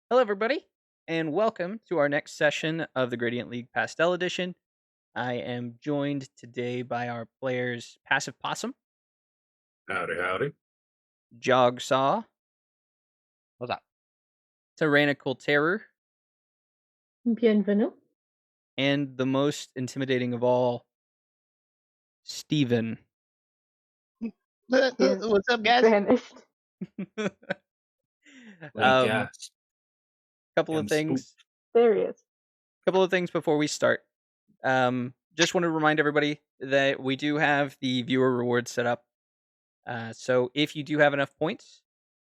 Hello, everybody, and welcome to our next session of the Gradient League Pastel Edition. I am joined today by our players Passive Possum, Howdy, howdy. Jog Saw, What's up? Tyrannical Terror, Bienvenue. and the most intimidating of all, Steven. Yes. What's up, guys? Vanished. Gas. Couple of I'm spooked. things. There he is. Couple of things before we start. Just want to remind everybody that we do have the viewer rewards set up. So if you do have enough points,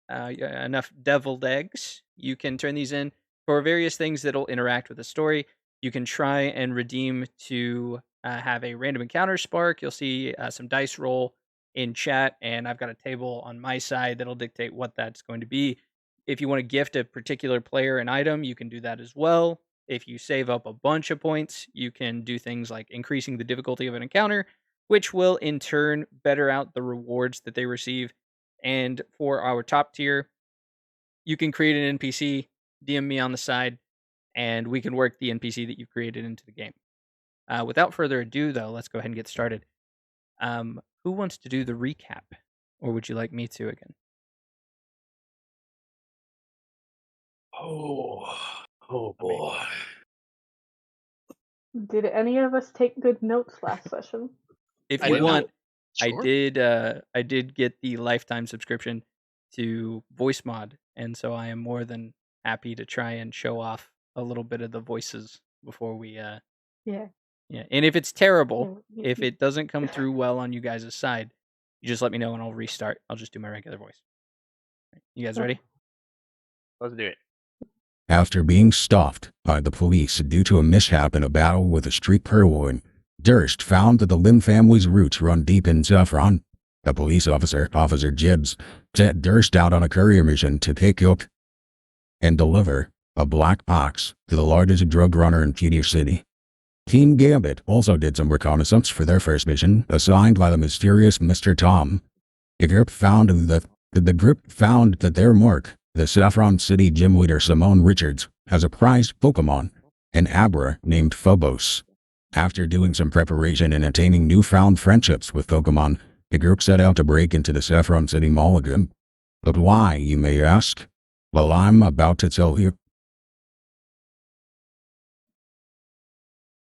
enough deviled eggs, you can turn these in for various things that'll interact with the story. You can try and redeem to have a random encounter spark. You'll see some dice roll in chat, and I've got a table on my side that'll dictate what that's going to be. If you want to gift a particular player an item, you can do that as well. If you save up a bunch of points, you can do things like increasing the difficulty of an encounter, which will in turn better out the rewards that they receive. And for our top tier, you can create an NPC, DM me on the side, and we can work the NPC that you've created into the game. Without further ado, though, let's go ahead and get started. Who wants to do the recap, or would you like me to again? Oh boy. Did any of us take good notes last session? If I you did want, not. Sure. I did get the lifetime subscription to Voice Mod, and so I am more than happy to try and show off a little bit of the voices before we Yeah. yeah. And if it's terrible, Yeah, if it doesn't come through well on you guys' side, you just let me know and I'll restart. I'll just do my regular voice. You guys ready? Let's do it. After being stopped by the police due to a mishap in a battle with a street purloin, Durst found that the Lim family's roots run deep in Saffron. The police officer, Officer Gibbs, sent Durst out on a courier mission to pick up and deliver a black box to the largest drug runner in Petey City. Team Gambit also did some reconnaissance for their first mission, assigned by the mysterious Mr. Tom. The group found that their mark, the Saffron City gym leader Simone Richards, has a prized Pokemon, an Abra named Phobos. After doing some preparation and attaining newfound friendships with Pokemon, the group set out to break into the Saffron City Mall again. But why, you may ask? Well, I'm about to tell you.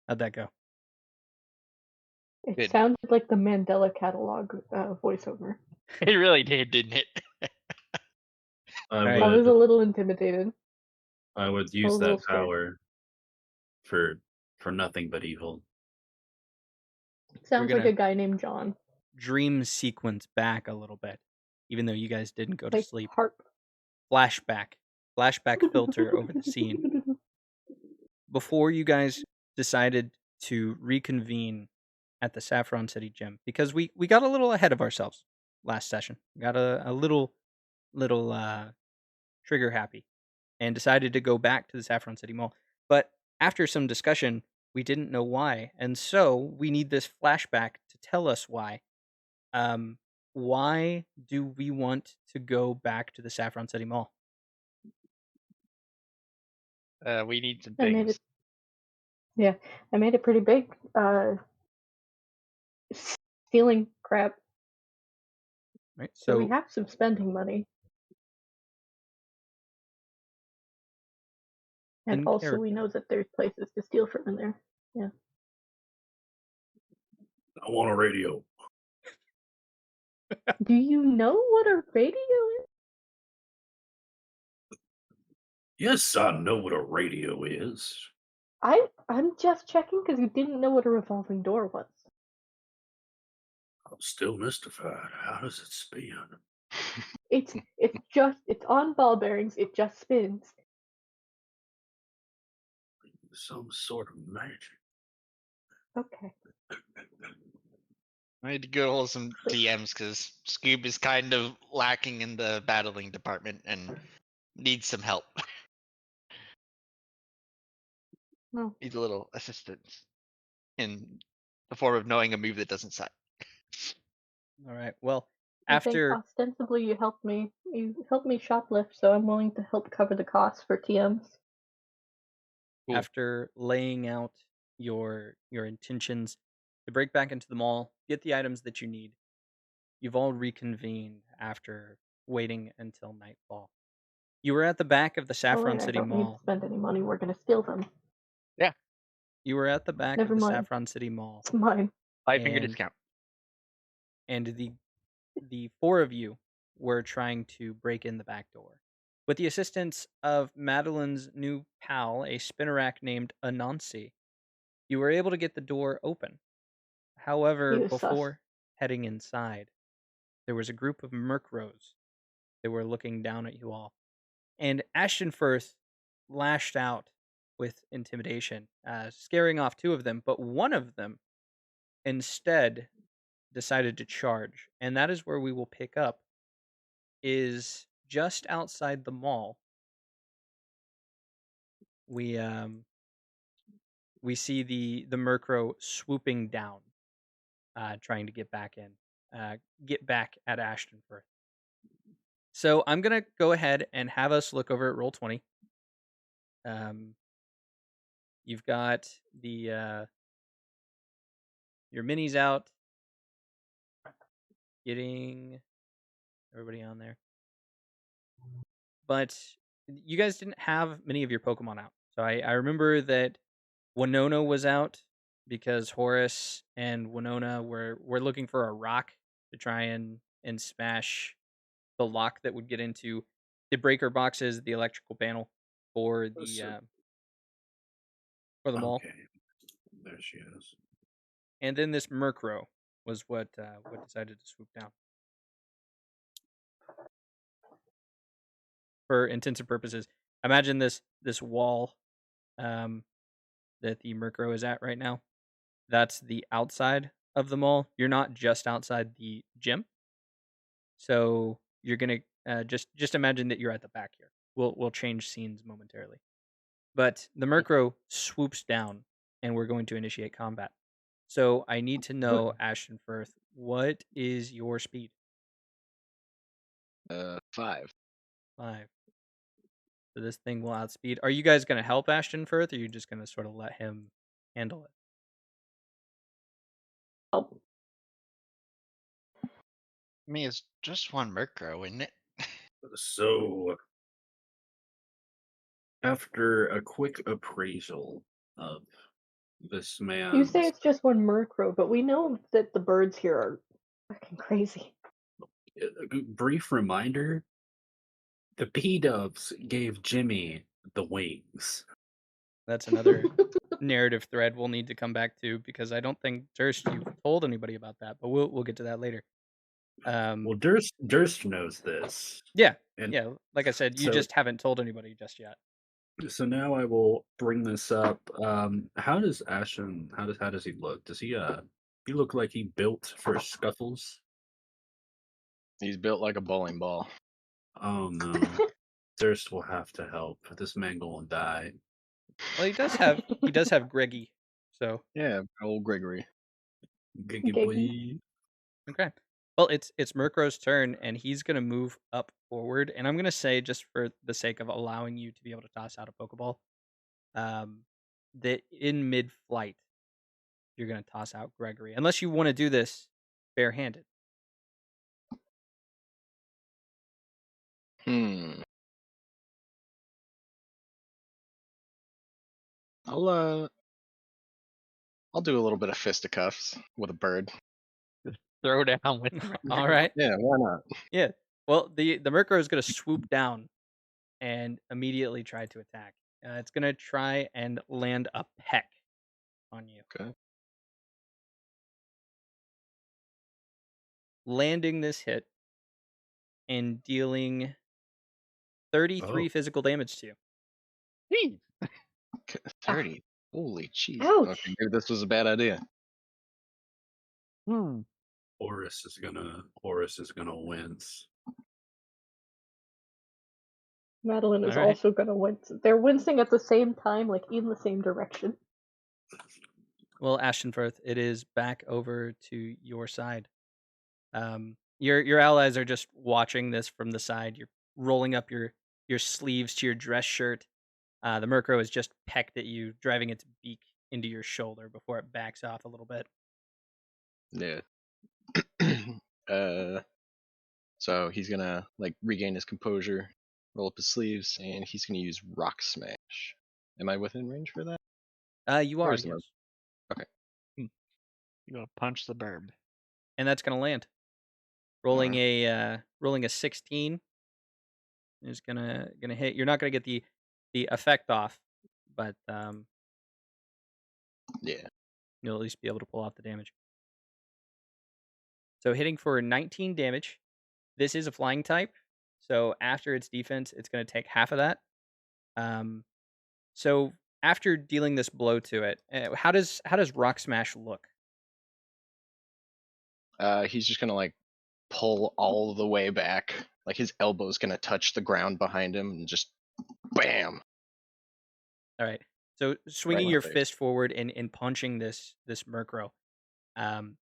How'd that go? It Good. sounded like the Mandela catalog voiceover. It really did, didn't it? Alright. I was a little intimidated. I would a use little that scared. power for nothing but evil. Sounds gonna- like a guy named John. Dream sequence back a little bit, even though you guys didn't go to Like sleep. harp. Flashback filter over the scene. Before you guys decided to reconvene at the Saffron City gym, because we got a little ahead of ourselves last session. We got a little trigger happy and decided to go back to the Saffron City Mall. But after some discussion, we didn't know why. And so we need this flashback to tell us why. Why do we want to go back to the Saffron City Mall? We need some I made things. it. Yeah, I made it pretty big. Stealing crap. Right? So we So have some spending money. And in also we character. know that there's places to steal from in there. Yeah. I want a radio. Do you know what a radio is? Yes, I know what a radio is. I'm just checking because you didn't know what a revolving door was. I'm still mystified. How does it spin? It's on ball bearings. It just spins. Some sort of magic. Okay. I need to go to some DMs because Scoob is kind of lacking in the battling department and needs some help. Oh. Needs a little assistance in the form of knowing a move that doesn't suck. All right. Well, I think after ostensibly you helped me. You helped me shoplift, so I'm willing to help cover the costs for TMs. Cool. after laying out your intentions to break back into the mall, get the items that you need, you've all reconvened after waiting until nightfall. You were at the back of the Oh Saffron wait, I City don't need to Mall. spend any money. We're gonna steal them. You were at the back of Never the mind. Saffron City Mall, It's mine. 5-finger and discount. and the four of you were trying to break in the back door. With the assistance of Madeline's new pal, a spinnerack named Anansi, you were able to get the door open. He However, was sus. before heading inside, there was a group of Murkrows that were looking down at you all. And Ashton Firth lashed out with intimidation, scaring off two of them, but one of them instead decided to charge. And that is where we will pick up, is just outside the mall. We see the Murkrow swooping down, trying to get back in, get back at Ashton Firth. So I'm gonna go ahead and have us look over at Roll20. You've got the your minis out, getting everybody on there. But you guys didn't have many of your Pokemon out. So I remember that Winona was out because Horace and Winona were looking for a rock to try and smash the lock that would get into the breaker boxes, the electrical panel for the mall. Okay. There she is. And then this Murkrow was what decided to swoop down. For intents and purposes, imagine this wall that the Murkrow is at right now. That's the outside of the mall. You're not just outside the gym, so you're gonna just imagine that you're at the back here. We'll change scenes momentarily, but the Murkrow swoops down, and we're going to initiate combat. So I need to know, Ashton Firth, what is your speed? 5. 5. So this thing will outspeed. Are you guys gonna help Ashton Firth, or are you just gonna sort of let him handle it? Oh, I mean, it's just one Murkrow, isn't it? So, after a quick appraisal of this you man's say it's just one Murkrow, but we know that the birds here are fucking crazy. brief reminder, the P-Dubs gave Jimmy the wings. That's another narrative thread we'll need to come back to, because I don't think Durst you've told anybody about that, but we'll get to that later. Well, Durst knows this. Yeah, And yeah. Like I said, you so- just haven't told anybody just yet. So now I will bring this up. How does Ashton? How does he look? Does he look like he built for scuffles? He's built like a bowling ball. Oh no, Durst will have to help. This man gonna die. Well, he does have Greggy, so Yeah, old Gregory. Giggy Giggy. boy. okay. Well, it's Murkrow's turn, and he's gonna move up forward, and I'm gonna say, just for the sake of allowing you to be able to toss out a Pokeball, that in mid-flight you're gonna toss out Gregory, unless you want to do this barehanded. I'll do a little bit of fisticuffs with a bird. Throw down with All right. Yeah, why not? Yeah. Well, the Murkrow is gonna swoop down and immediately try to attack. It's gonna try and land a peck on you. Okay. Landing this hit and dealing 33 physical damage to you. Okay, 30. Holy cheese. Ouch. Okay, maybe this was a bad idea. Horus is gonna wince. Madeline is All right. also gonna wince. They're wincing at the same time, like in the same direction. Well, Ashton Firth, it is back over to your side. Your allies are just watching this from the side. You're rolling up your sleeves to your dress shirt. The Murkrow has just pecked at you, driving its beak into your shoulder before it backs off a little bit. Yeah. So he's gonna like regain his composure, roll up his sleeves, and he's gonna use Rock Smash. Am I within range for that? You are, Where's the yes. Murk? Okay. You gonna punch the burb. And that's gonna land. Rolling a 16 is gonna hit. You're not gonna get the effect off, but Yeah. you'll at least be able to pull off the damage. So hitting for 19 damage. This is a flying type, so after its defense, it's gonna take half of that. So after dealing this blow to it, how does Rock Smash look? He's just gonna like pull all the way back. Like his elbow's gonna touch the ground behind him and just bam. All right. So swinging in the your face. fist forward and punching this Murkrow,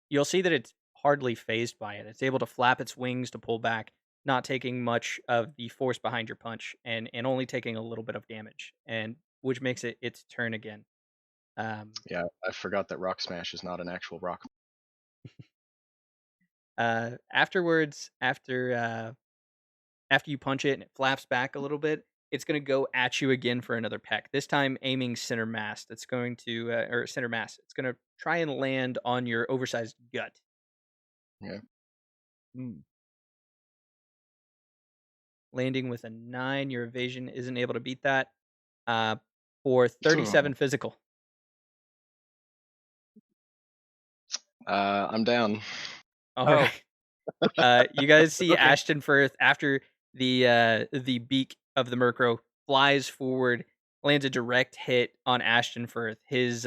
you'll see that it's hardly phased by it. It's able to flap its wings to pull back, not taking much of the force behind your punch, and only taking a little bit of damage, and which makes it its turn again. Yeah, I forgot that Rock Smash is not an actual rock. Afterwards, after you punch it and it flaps back a little bit, it's going to go at you again for another peck. This time aiming center mass. It's going to or center mass. It's going to try and land on your oversized gut. Yeah. Landing with a 9, your evasion isn't able to beat that. For 37 physical. I'm down. Okay. You guys see Ashton Firth after the beak of the Murkrow flies forward, lands a direct hit on Ashton Firth. His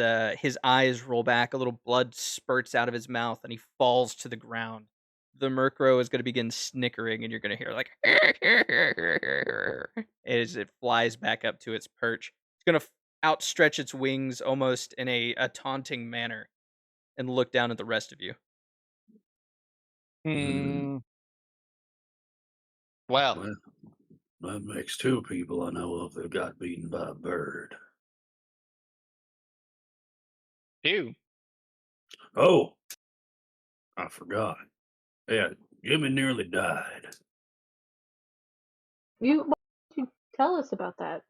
eyes roll back, a little blood spurts out of his mouth, and he falls to the ground. The Murkrow is going to begin snickering, and you're going to hear like as it flies back up to its perch. It's going to outstretch its wings almost in a taunting manner and look down at the rest of you. Well, Well, that makes 2 people I know of that got beaten by a bird. 2. Oh, I forgot. Yeah, Jimmy nearly died. Why didn't you tell us about that?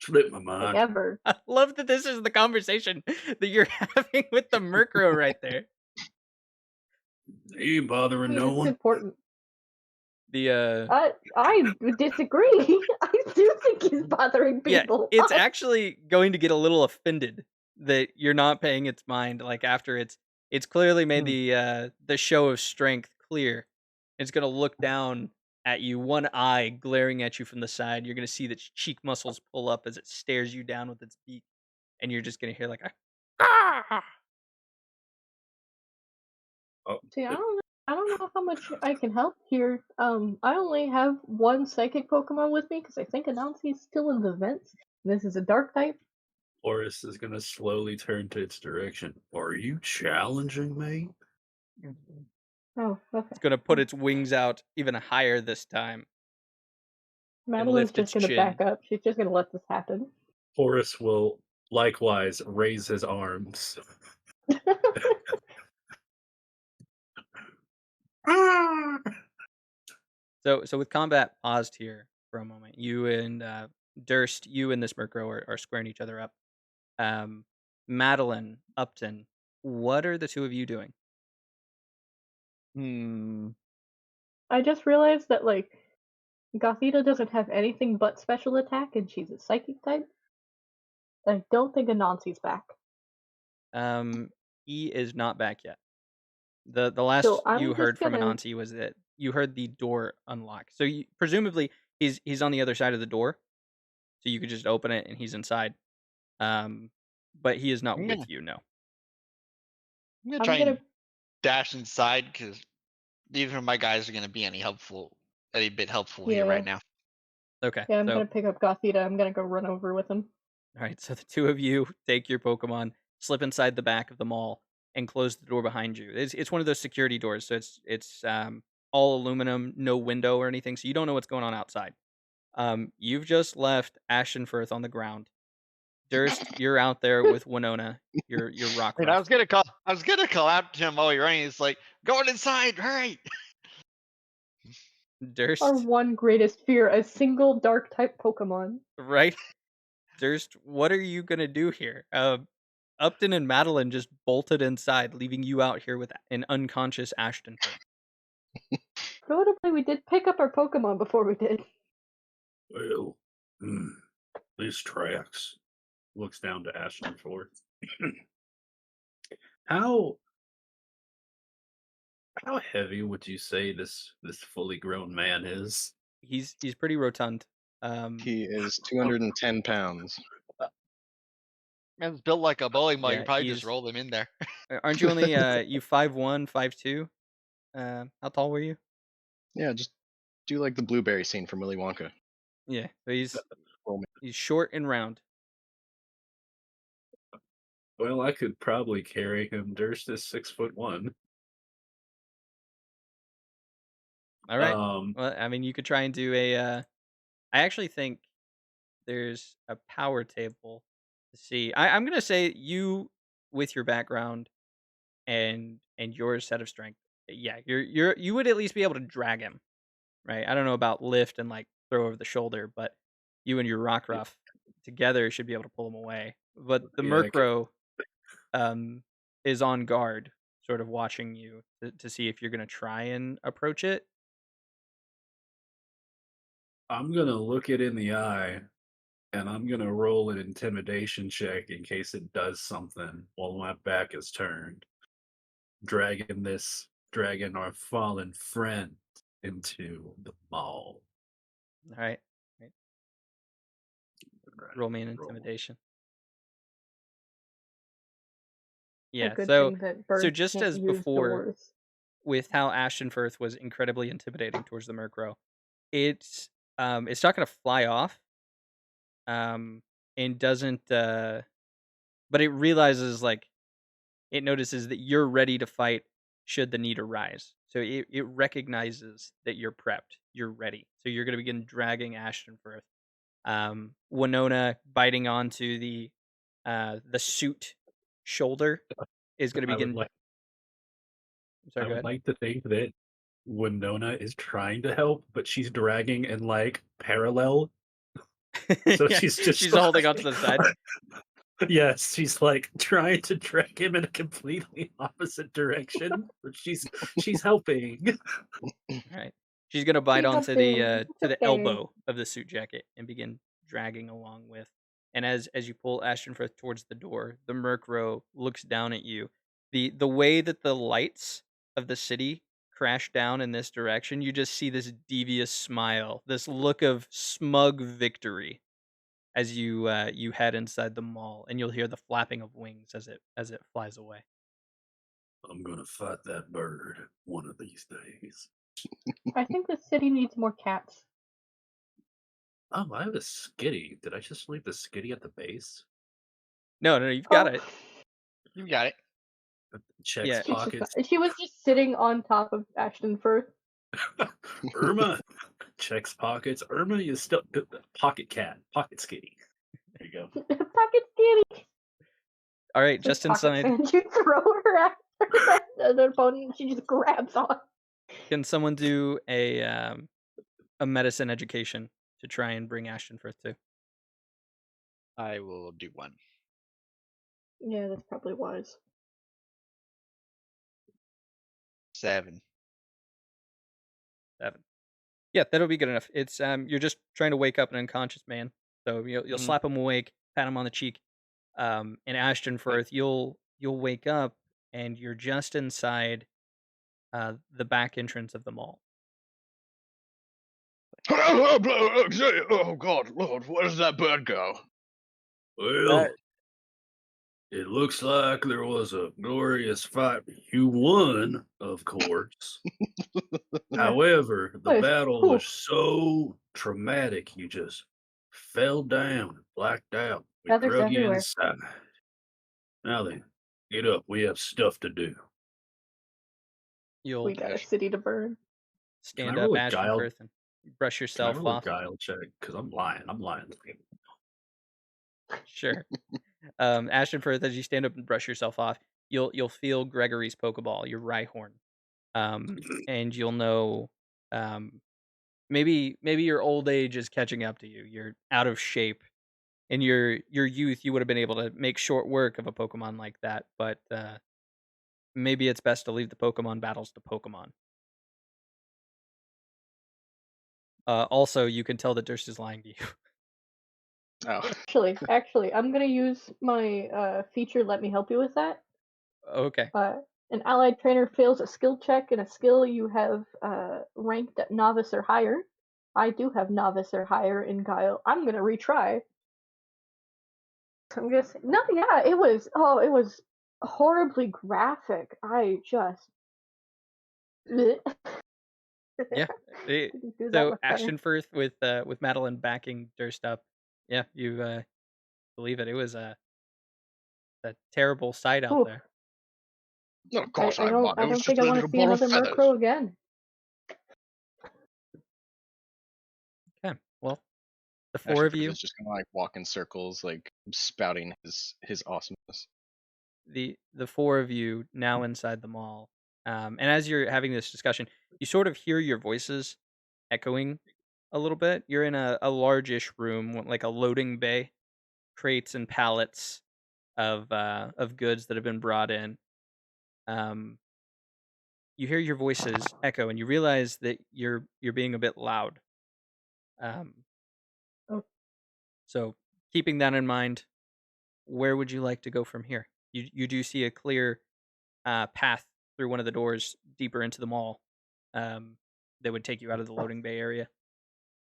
Slipped my Like, mind. ever. I love that this is the conversation that you're having with the Murkrow right there. He ain't bothering no It's one. important. The I disagree. I do think he's bothering yeah, people. it's actually going to get a little offended that you're not paying its mind. Like after it's clearly made the show of strength clear. It's gonna look down at you, one eye glaring at you from the side. You're gonna see that its cheek muscles pull up as it stares you down with its beak, and you're just gonna hear like a ah! See, I don't know how much I can help here. I only have one psychic Pokemon with me because I think Anansi's still in the vents. This is a dark type. Forrest is going to slowly turn to its direction. Are you challenging me? Oh, okay. It's gonna put its wings out even higher this time. Madeline's lift its just gonna chin. back up. She's just gonna let this happen. Forrest will likewise raise his arms. So with combat paused here for a moment, you and Durst, you and this Murkrow are squaring each other up. Madeline, Upton, what are the two of you doing? I just realized that like Gothita doesn't have anything but special attack, and she's a psychic type. I don't think Anansi's back. He is not back yet. The last So I'm you just heard from gonna- Anansi was that you heard the door unlock. So presumably he's on the other side of the door, so you could just open it and he's inside. But he is not Yeah. with you. No. I'm gonna I'm try gonna- and dash inside because neither of my guys are gonna be any bit helpful here Yeah. right now. Okay. Yeah, I'm so gonna pick up Gothita. I'm gonna go run over with him. all right. So the two of you take your Pokemon, slip inside the back of the mall, and close the door behind you. It's one of those security doors, so it's all aluminum, no window or anything, so you don't know what's going on outside. You've just left Ashenfirth on the ground. Durst, you're out there with Winona, your rock And I ruff. was gonna call out to him while we were running. It's like, going inside, hurry! Our Durst, one greatest fear, a single dark type Pokemon. right? Durst, what are you gonna do here? Upton and Madeline just bolted inside, leaving you out here with an unconscious Ashtonford. Notably, we did pick up our Pokemon before we did. Well, these tracks. Looks down to Ashenford. How heavy would you say this fully grown man is? He's pretty rotund. He is 210 pounds. Man's built like a bowling ball. You Yeah, probably just roll him in there. Aren't you only you 5'1", 5'2"? How tall were you? Yeah, just do like the blueberry scene from Willy Wonka. Yeah, so Roll me. he's short and round. Well, I could probably carry him. Durst is 6'1". All right. Well, I mean, you could try and do a. I actually think there's a power table to see. I'm gonna say you, with your background and your set of strength, yeah, you would at least be able to drag him, right? I don't know about lift and like throw over the shoulder, but you and your rock ruff together should be able to pull him away. But the Yeah, Murkrow is on guard, sort of watching you to see if you're gonna try and approach it. I'm gonna look it in the eye, and I'm gonna roll an intimidation check in case it does something while my back is turned. Dragging our fallen friend into the mall. All right. Roll me an Roll. intimidation. A Yeah, good so thing that birds just can't as use before, doors. with how Ashenfirth was incredibly intimidating towards the Murkrow, it's not gonna fly off, and doesn't but it realizes, like, it notices that you're ready to fight should the need arise. So it recognizes that you're prepped, you're ready. So you're gonna begin dragging Ashenfirth. Winona biting onto the suit shoulder is gonna I would begin. like I'm sorry, I go would ahead. like to think that Winona is trying to help, but she's dragging in like parallel. So Yeah, she's just she's holding onto the side. Yes, she's like trying to drag him in a completely opposite direction, but she's helping. Right. She's gonna bite She's onto helping. the It's to the okay. elbow of the suit jacket and begin dragging along with. And as you pull Ashtonfirth towards the door, the Murkrow looks down at you. The way that the lights of the city crash down in this direction, you just see this devious smile, this look of smug victory as you head inside the mall, and you'll hear the flapping of wings as it flies away. I'm gonna fight that bird one of these days. I think the city needs more cats. Oh, I have a skitty. Did I just leave the skitty at the base? No, you've got Oh, it. You got it. Checks Yeah. pockets. She was just sitting on top of Ashtonfirth. Irma checks pockets. Irma is still pocket cat, pocket skitty. There you go. Pocket Kitty. All right, So just pocket inside. sand, you throw her at the opponent, and she just grabs on. Can someone do a medicine education to try and bring Ashtonfirth to? I will do one. Yeah, that's probably wise. 7. 7. Yeah, that'll be good enough. It's you're just trying to wake up an unconscious man, so you'll slap him awake, pat him on the cheek, and Ashtonfirth, you'll wake up and you're just inside the back entrance of the mall. Oh God, Lord, where does that bird go? Well, it looks like there was a glorious fight. You won, of course. However, the Nice. battle Cool. was so traumatic, you just fell down, blacked out. We Feathers drug you everywhere. inside. Now then, Get up. We have stuff to do. You'll We got a Ash- city to burn. Can I stand up, roll a guile? Ashtonfirth, and brush Can I yourself roll a off. guile check? Because I'm lying. I'm lying. Sure. Ashtonfirth, as you stand up and brush yourself off, you'll feel Gregory's Pokeball, your Rhyhorn, and you'll know um, maybe your old age is catching up to you. You're out of shape. In your youth, you would have been able to make short work of a Pokemon like that, but maybe it's best to leave the Pokemon battles to Pokemon. Also, you can tell that Durst is lying to you. Oh, Actually, I'm gonna use my feature. Let me help you with that. Okay. An allied trainer fails a skill check in a skill you have ranked at novice or higher. I do have novice or higher in Guile. I'm gonna retry. I'm gonna say no. Yeah, it was horribly graphic. I just Yeah. didn't do that So much better. Ashtonfirth with Madeline backing Durst up. Yeah, you believe it. It was a terrible sight out Oof. there. no, of course I won. I It was don't just think a I want little to see ball of another feathers. Murkrow again. Okay. Well, the four of Ashford you, is just gonna like walk in circles, like spouting his awesomeness. the four of you now inside the mall, and as you're having this discussion, you sort of hear your voices echoing a little bit. You're in a largish room, like a loading bay, crates and pallets of goods that have been brought in. Um, you hear your voices echo, and you realize that you're being a bit loud. Um, Oh, so keeping that in mind, where would you like to go from here? You do see a clear path through one of the doors deeper into the mall that would take you out of the loading bay area.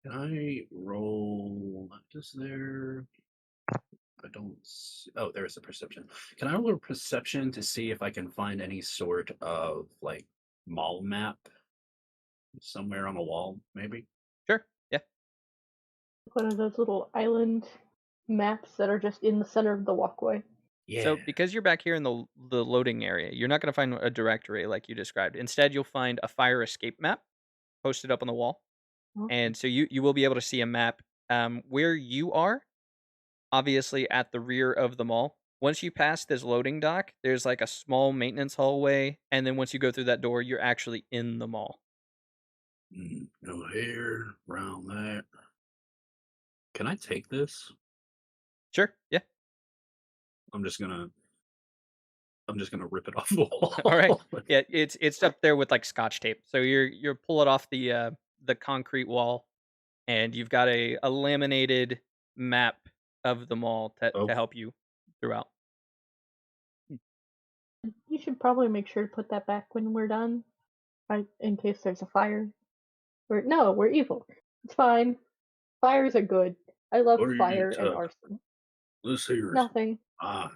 Can I roll? Is there? I don't. Oh, there's a perception. Can I roll a perception to see if I can find any sort of like mall map somewhere on the wall? Maybe. Sure. Yeah. one of those little island maps that are just in the center of the walkway. Yeah. So because you're back here in the loading area, you're not going to find a directory like you described. Instead, you'll find a fire escape map posted up on the wall, Oh, and so you will be able to see a map where you are. Obviously, at the rear of the mall. Once you pass this loading dock, there's like a small maintenance hallway, and then once you go through that door, you're actually in the mall. Go here, around that. Can I take this? Sure. Yeah. I'm just gonna rip it off the wall. All right. Yeah, it's up there with like scotch tape. So you're pull it off the concrete wall, and you've got a laminated map of the mall to Oh, help you throughout. you should probably make sure to put that back when we're done, in case there's a fire. We're evil. It's fine. Fires are good. I love what are you fire and talking? arson. This here is Nothing. man.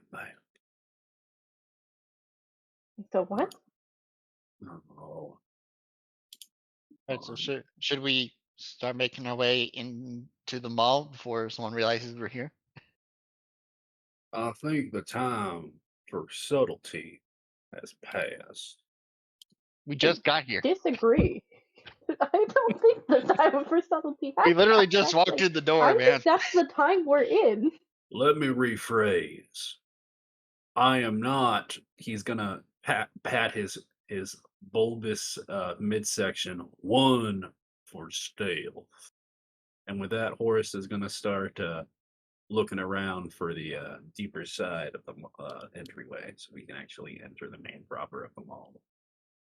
So what? Oh, Right, so should we start making our way into the mall before someone realizes we're here? I think the time for subtlety has passed. We just got here. Disagree. I don't think the time for subtlety has We literally passed, just walked actually. in the door, I man. think that's the time we're in. Let me rephrase. I am not. He's gonna pat his bulbous midsection. One for stealth, and with that, Horace is gonna start looking around for the deeper side of the entryway, so we can actually enter the main proper of the mall.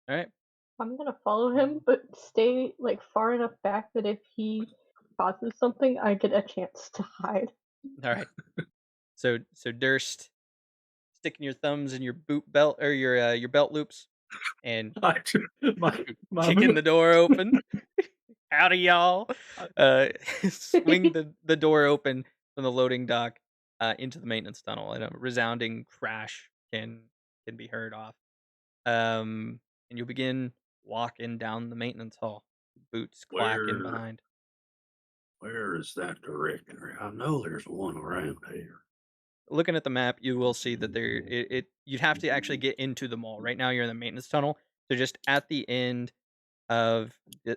All right. I'm gonna follow him, but stay like far enough back that if he causes something, I get a chance to hide. All right. So Durst, sticking your thumbs in your boot belt or your belt loops, and my kicking the door open. Howdy, y'all. Swing the door open from the loading dock into the maintenance tunnel, and a resounding crash can be heard off. And you'll begin walking down the maintenance hall, boots clacking where behind. where is that directory? I know there's one around here. looking at the map, you will see that you'd have to actually get into the mall. Right now, you're in the maintenance tunnel, so just at the end of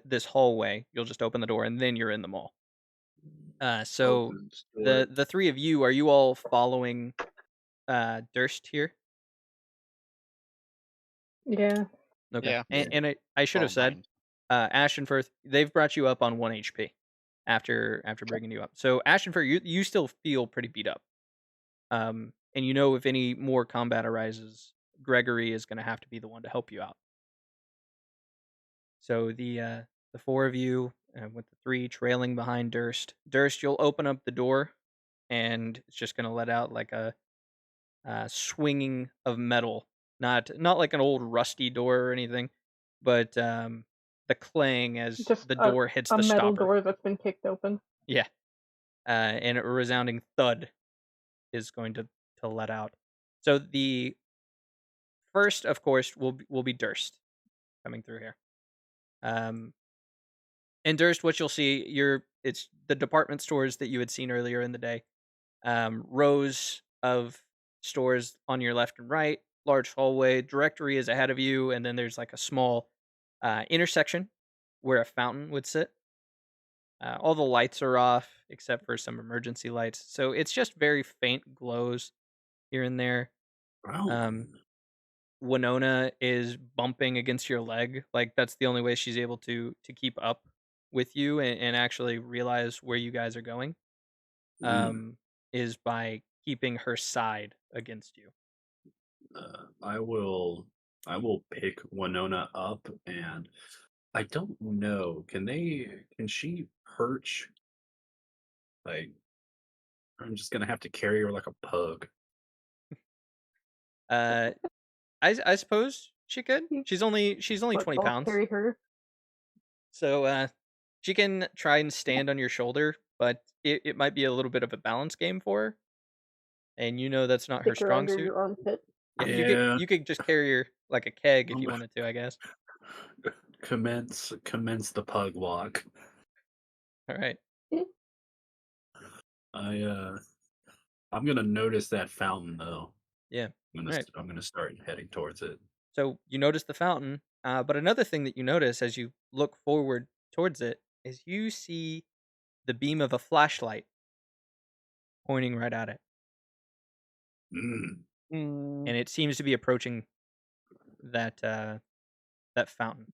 this hallway, you'll just open the door, and then you're in the mall. So Open store. the three of you, are you all following Durst here? Yeah. Okay. Yeah. And I should Follow have said, behind. Ashenfirth, they've brought you up on 1 HP after bringing you up. So Ashenfirth, you still feel pretty beat up. And you know if any more combat arises, Gregory is going to have to be the one to help you out. So the four of you, with the three trailing behind Durst. Durst, you'll open up the door, and it's just going to let out like a swinging of metal, not like an old rusty door or anything, but the clang as Just the door hits a the metal stopper. door that's been kicked open. Yeah, and a resounding thud is going to let out. So the first, of course, will be Durst coming through here. And Durst, what you'll see, it's the department stores that you had seen earlier in the day. Rows of stores on your left and right, large hallway, directory is ahead of you, and then there's like a small intersection where a fountain would sit. All the lights are off except for some emergency lights, so it's just very faint glows here and there. Um, Fountain. Winona is bumping against your leg, like that's the only way she's able to keep up with you and actually realize where you guys are going. Mm. Is by keeping her side against you. I will pick Winona up, and I don't know. Can she perch? Like, I'm just gonna have to carry her like a pug. Uh, I suppose she could. You She's only let 20 both pounds, carry her. so she can try and stand on your shoulder, but it might be a little bit of a balance game for her, and you know that's not her Stick her strong under suit. your armpit. Yeah, Yeah. you could just carry her like a keg if Um, you wanted to, I guess. commence the pug walk. All right. I'm gonna notice that fountain though. Yeah. All right. I'm gonna start heading towards it. So you notice the fountain, but another thing that you notice as you look forward towards it is you see the beam of a flashlight pointing right at it, Mm. and it seems to be approaching that fountain.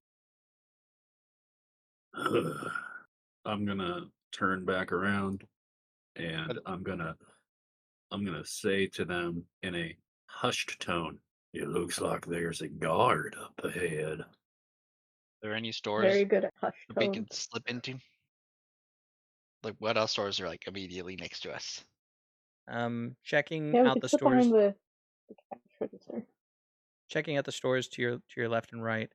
I'm gonna turn back around, and Are I'm gonna say to them in a hushed tone, "It looks like there's a guard up ahead." there any Very stores good at hush that we tones. can slip into? Like, what else stores are like immediately next to us? Checking Yeah, we out could the sit behind stores, the cash register. to your left and right.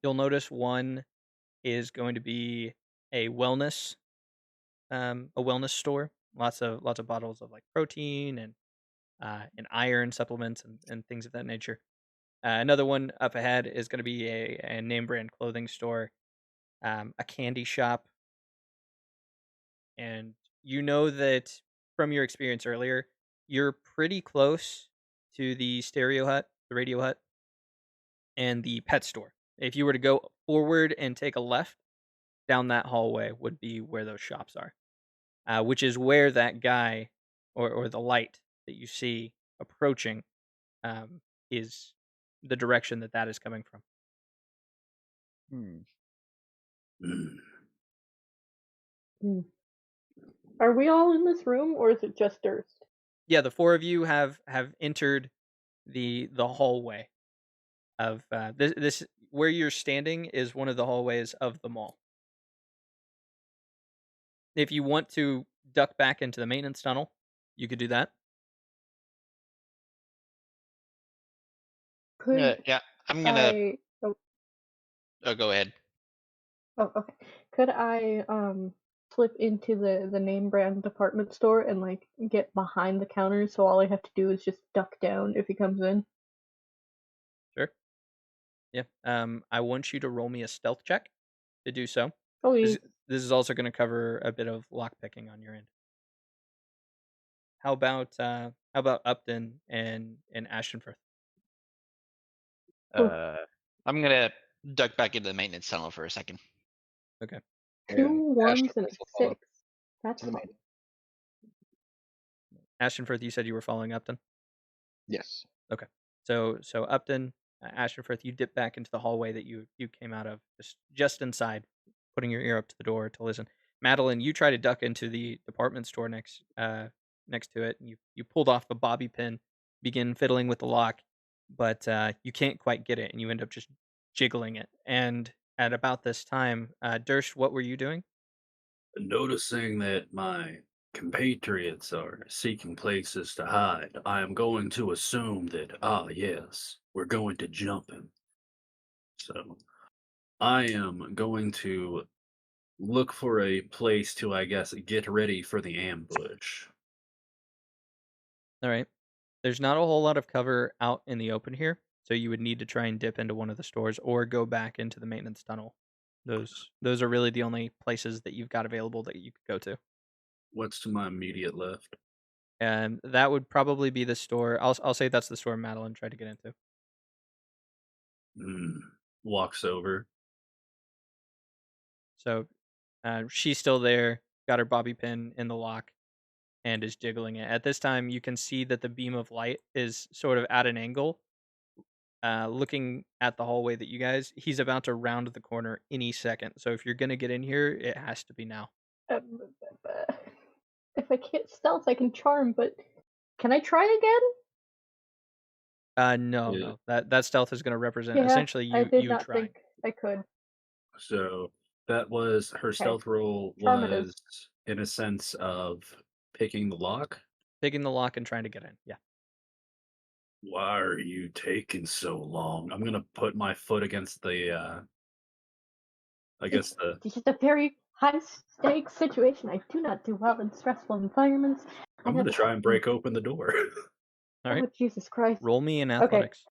You'll notice one is going to be a wellness store. Lots of bottles of like protein and iron supplements and things of that nature. Another one up ahead is going to be a name brand clothing store, a candy shop, and you know that from your experience earlier, you're pretty close to the stereo hut, the radio hut, and the pet store. If you were to go forward and take a left down that hallway, would be where those shops are, which is where that guy or the light that you see approaching um, is the direction that is coming from. Hmm. Mm. Hmm. Are we all in this room, or is it just Durst? Yeah, the four of you have entered the hallway of this where you're standing is one of the hallways of the mall. If you want to duck back into the maintenance tunnel, you could do that. Yeah, Could yeah. I'm gonna. I? Oh, Oh, go ahead. oh, okay. Could I slip into the name brand department store and like get behind the counter, so all I have to do is just duck down if he comes in? Sure. Yeah. I want you to roll me a stealth check to do so. Oh, This is also going to cover a bit of lock picking on your end. how about Upton and Ashtonfirth? Oof. I'm gonna duck back into the maintenance tunnel for a second. Okay. Two And ones and a Ashton will follow 6. That's to the fun. main. Ashtonfirth, you said you were following Upton. Yes. Okay. So Upton, Ashtonfirth, you dip back into the hallway that you came out of, just inside, putting your ear up to the door to listen. Madeline, you try to duck into the department store next to it, and you pulled off the bobby pin, begin fiddling with the lock, but you can't quite get it, and you end up just jiggling it. And at about this time, Durst, what were you doing? Noticing that my compatriots are seeking places to hide, I am going to assume that, yes, we're going to jump him. So I am going to look for a place to, I guess, get ready for the ambush. All right. There's not a whole lot of cover out in the open here, so you would need to try and dip into one of the stores or go back into the maintenance tunnel. Those are really the only places that you've got available that you could go to. What's to my immediate left? And that would probably be the store. I'll say that's the store Madeline tried to get into. Walks over. So she's still there, got her bobby pin in the lock, and is jiggling it. At this time, you can see that the beam of light is sort of at an angle, looking at the hallway that he's about to round the corner any second. So if you're going to get in here, it has to be now. Um, if I can't stealth, I can charm, but can I try again? No, Yeah. no. That stealth is going to represent Yeah, essentially I did you not trying. think I could. So that was her stealth roll Charm it is. was in a sense of picking the lock. Picking the lock and trying to get in. Yeah. Why are you taking so long? I'm gonna put my foot against the I guess the This is a very high stakes situation. I do not do well in stressful environments. I'm gonna try and break open the door. All right. Oh, Jesus Christ. Roll me in Okay. athletics.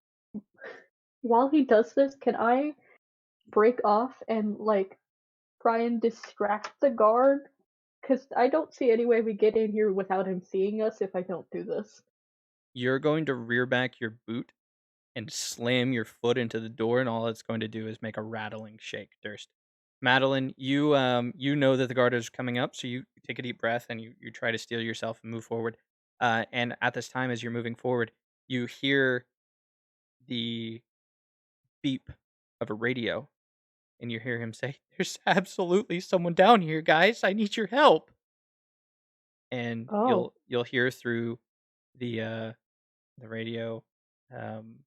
While he does this, can I break off and, like, try and distract the guard? Because I don't see any way we get in here without him seeing us if I don't do this. You're going to rear back your boot and slam your foot into the door, and all it's going to do is make a rattling shake, Durst. Madeline, you know that the guard is coming up, so you take a deep breath and you try to steel yourself and move forward. And at this time, as you're moving forward, you hear the beep of a radio, and you hear him say, "There's absolutely someone down here, guys. I need your help." And Oh. you'll hear through the radio, um,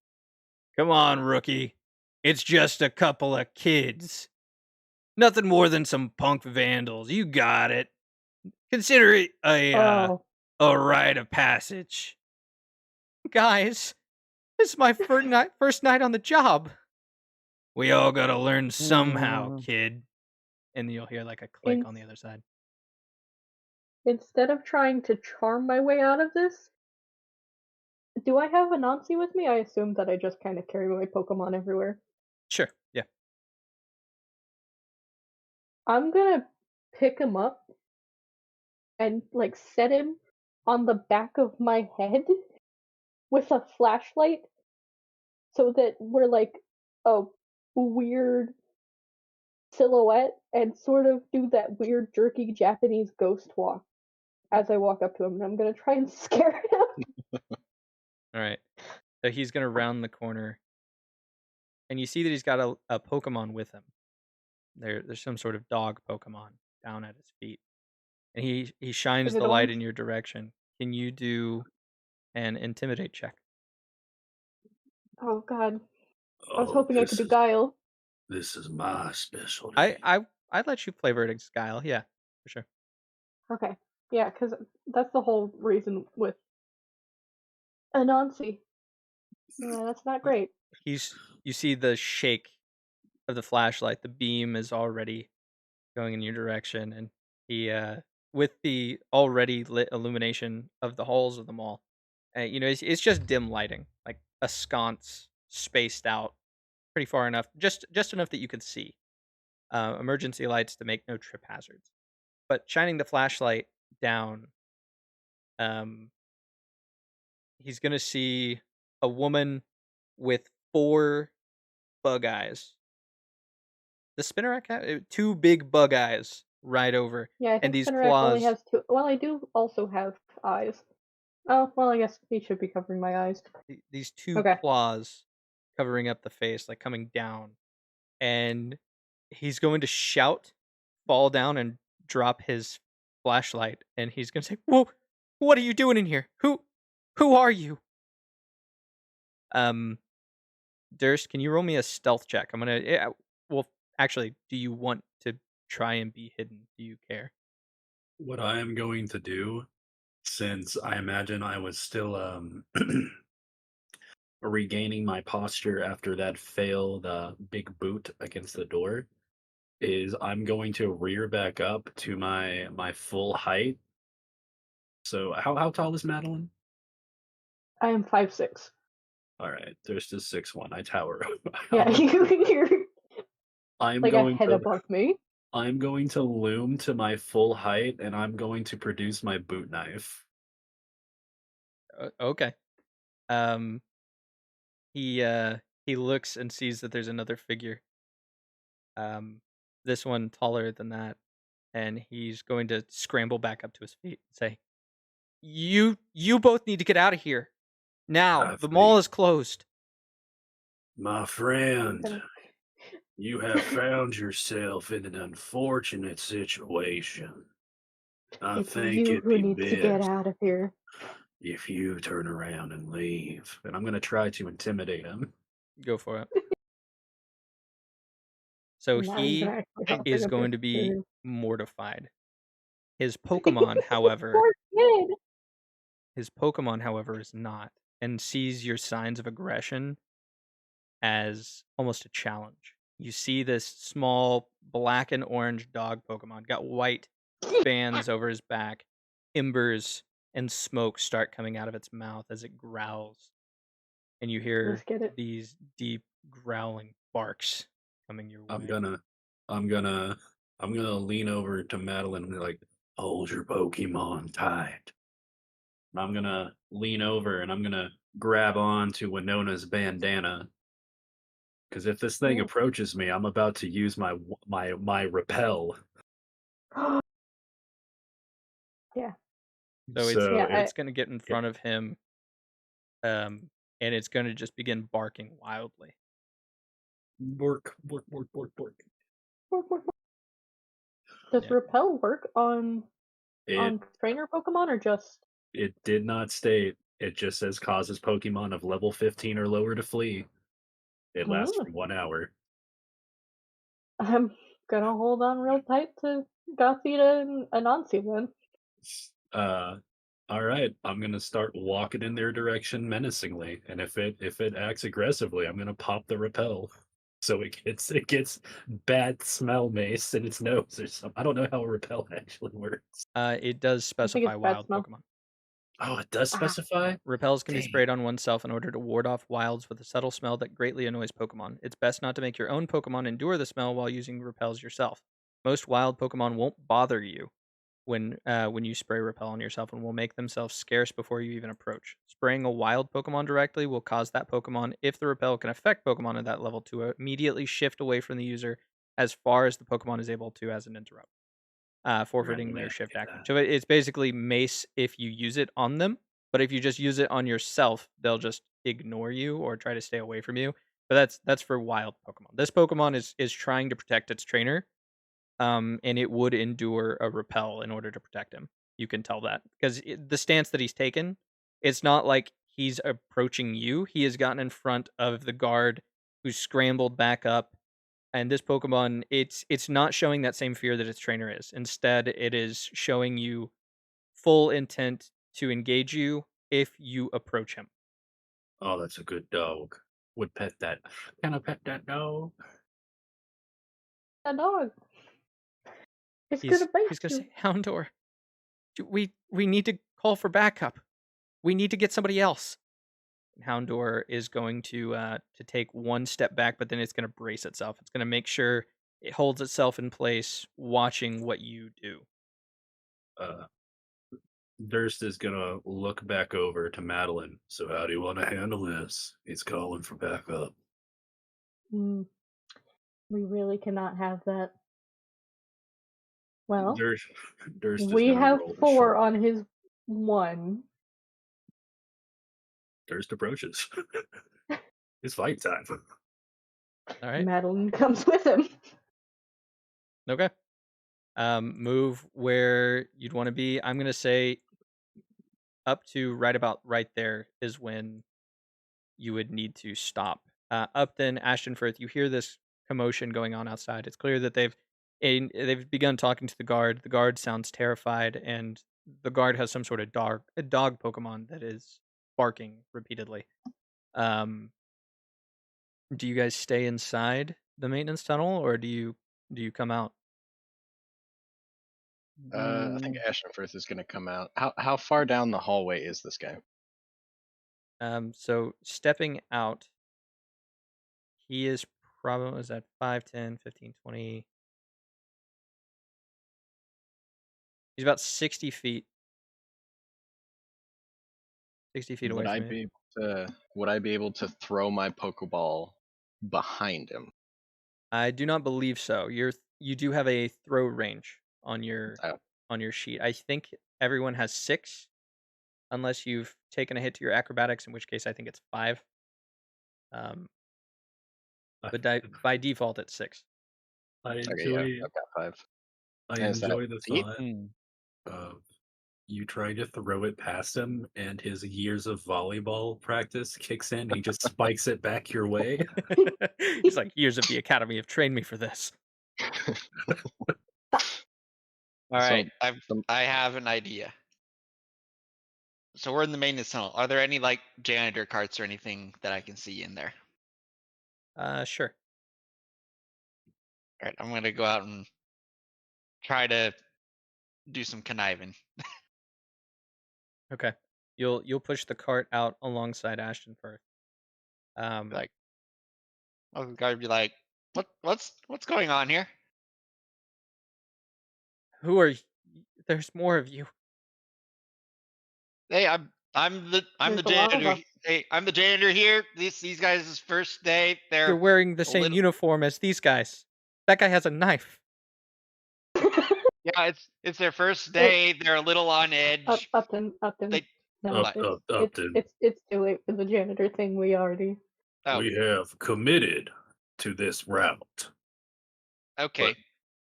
"Come on, rookie. It's just a couple of kids. Nothing more than some punk vandals. You got it. Consider it Oh. a rite of passage." "Guys, this is my first night on the job. We all gotta learn somehow, kid." And you'll hear like a click on the other side. Instead of trying to charm my way out of this, do I have Anansi with me? I assume that I just kind of carry my Pokemon everywhere. Sure, yeah. I'm gonna pick him up and, like, set him on the back of my head with a flashlight so that we're like a weird silhouette and sort of do that weird jerky Japanese ghost walk as I walk up to him, and I'm gonna try and scare him. All right. So he's gonna round the corner, and you see that he's got a Pokemon with him. There's some sort of dog Pokemon down at his feet, and he shines Is it the light orange? in your direction. Can you do an intimidate check? Oh god. I was hoping I could do Guile. This is my specialty. I'd let you flavor it as Guile, yeah, for sure. Okay. Yeah, because that's the whole reason with Anansi. Yeah, that's not great. You see the shake of the flashlight. The beam is already going in your direction, and he with the already lit illumination of the halls of the mall, it's just dim lighting, like a sconce spaced out pretty far enough, just enough that you could see. Emergency lights to make no trip hazards. But shining the flashlight down, he's gonna see a woman with 4 bug eyes. The Spinnerack two big bug eyes right over, Yeah, I and think these Spinnerack only claws, has 2. Well, I do also have eyes. Oh, well, I guess he should be covering my eyes. these 2 Okay. claws covering up the face, like coming down, and he's going to shout, fall down, and drop his flashlight, and he's gonna say, "Whoa, what are you doing in here? Who are you?" Um, Durst, can you roll me a stealth check? I'm gonna. Yeah, well, actually, do you want to try and be hidden? Do you care? What I am going to do, since I imagine I was still regaining my posture after that failed big boot against the door, is I'm going to rear back up to my full height. So how tall is Madeline? I am 5'6". All right, there's the 6'1". I tower. Yeah, you're I'm like a going head to above me. I'm going to loom to my full height, and I'm going to produce my boot knife. Okay. Um, he looks and sees that there's another figure. This one taller than that, and he's going to scramble back up to his feet and say, "You both need to get out of here now. I The mall see. is closed." My friend, And you have found yourself in an unfortunate situation. I it's think you it'd who be needs to get best out of here. if you turn around and leave. And I'm going to try to intimidate him. Go for it. So Now you're gonna he actually have to bring is up your going to be food. mortified. His Pokemon, however, Poor kid. is not, and sees your signs of aggression as almost a challenge. You see this small black and orange dog Pokemon got white bands over his back, embers and smoke start coming out of its mouth as it growls, and you Let's hear get it. these deep growling barks coming your I'm way. gonna, I'm gonna, I'm gonna lean over to Madeline and be like, "Hold your Pokemon tight." And I'm gonna lean over and I'm gonna grab on to Winona's bandana. Because if this thing Yeah. approaches me, I'm about to use my repel. Yeah. So So Yeah, it's going to get in it front of him, and it's going to just begin barking wildly. work, work, work, work, work. Does Yeah. repel work on It trainer Pokemon or just it did not state. It just says causes Pokemon of level 15 or lower to flee. It lasts for 1 hour. I'm gonna hold on real tight to Gothita and Anansi then. All right, I'm gonna start walking in their direction menacingly, and if it acts aggressively, I'm gonna pop the repel, so it gets bad smell mace in its nose or something. I don't know how a repel actually works. It does I think specify it's bad wild smell. Pokemon. Oh, it does Ah, specify. Repels can be Dang. sprayed on oneself in order to ward off wilds with a subtle smell that greatly annoys Pokemon. It's best not to make your own Pokemon endure the smell while using repels yourself. Most wild Pokemon won't bother you when you spray repel on yourself and will make themselves scarce before you even approach. Spraying a wild Pokemon directly will cause that Pokemon, if the repel can affect Pokemon at that level, to immediately shift away from the user as far as the Pokemon is able to as an interrupt, forfeiting their shift action. So it's basically mace if you use it on them, but if you just use it on yourself, they'll just ignore you or try to stay away from you. But that's for wild Pokemon. This Pokemon is trying to protect its trainer, and it would endure a repel in order to protect him. You can tell that because the stance that he's taken, it's not like he's approaching you. He has gotten in front of the guard who's scrambled back up, and this Pokemon, it's not showing that same fear that its trainer is. Instead, it is showing you full intent to engage you if you approach him. Oh, that's a good dog. Would pet that. Can I pet that dog? a dog. It's He's gonna bite he's gonna you. say, Houndour, we need to call for backup. We need to get somebody else. Houndour is going to take one step back, but then it's going to brace itself. It's going to make sure it holds itself in place, watching what you do. Uh, Durst is gonna look back over to Madeline. So how do you want to handle this? He's calling for backup. We really cannot have that. Well, Durst is we gonna have roll a 4 short. on his 1. Durst approaches. It's fight time. All right. Madeline comes with him. Okay. Move where you'd want to be. I'm gonna say up to right about right there is when you would need to stop. Upton, Ashtonfirth, you hear this commotion going on outside. It's clear that they've begun talking to the guard. The guard sounds terrified, and the guard has some sort of dog Pokemon that is barking repeatedly. Do you guys stay inside the maintenance tunnel, or do you come out? I think Ashtonfirth is going to come out. How far down the hallway is this guy? So stepping out, he is probably, is that 5, 10, 15, 20? He's about 60 feet. 60 feet away from you. Would I be able to throw my Pokeball behind him? I do not believe so. You do have a throw range on your Oh. sheet. I think everyone has 6, unless you've taken a hit to your acrobatics, in which case I think it's 5. But by default it's 6. I Okay, enjoy. yeah, I've got 5. I And is that enjoy the feet? thought of you trying to throw it past him, and his years of volleyball practice kicks in. He just spikes it back your way. He's like, years of the academy have trained me for this. All So, right, I have an idea. So we're in the maintenance tunnel. Are there any like janitor carts or anything that I can see in there? Sure. All right, I'm gonna go out and try to do some conniving. Okay. You'll push the cart out alongside Ashtonfirth. Like, oh, the guy would be like, "What's going on here?" Who are there's more of you. Hey, I'm the There's a lot of janitor. us. Hey, I'm the janitor here. These guys' first day. You're They're wearing the same uniform as these guys. That guy has a knife. yeah, it's their first day. They're a little on edge. Upton. They No, Upton. it's too late for the janitor thing. We already. oh We have committed to this route. okay.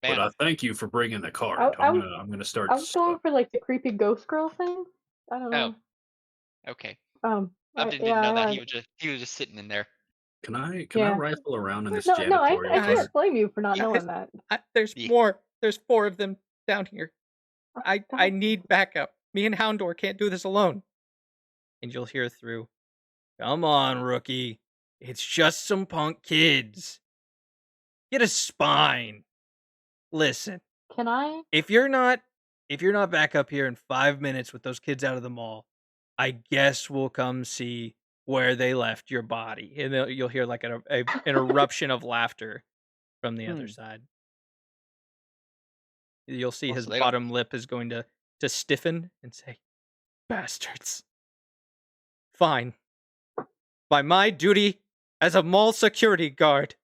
But Man, I thank you for bringing the card. I'm gonna start. I was going for like the creepy ghost girl thing. I don't know. okay. Um. Upton yeah, didn't know that I- he was just sitting in there. Can I Yeah. rifle around in this No, janitorial I Guys. can't blame you for not Guys, knowing that. There's Yeah. more. There's 4 of them down here. I God. need backup. Me and Houndor can't do this alone. And you'll hear through, come on, rookie. It's just some punk kids. Get a spine. Listen, Can I? if you're not back up here in 5 minutes with those kids out of the mall, I guess we'll come see where they left your body. And you'll hear like an eruption of laughter from the other side. You'll see Well, his so they don't- bottom lip is going to stiffen and say, bastards. Fine. By my duty as a mall security guard,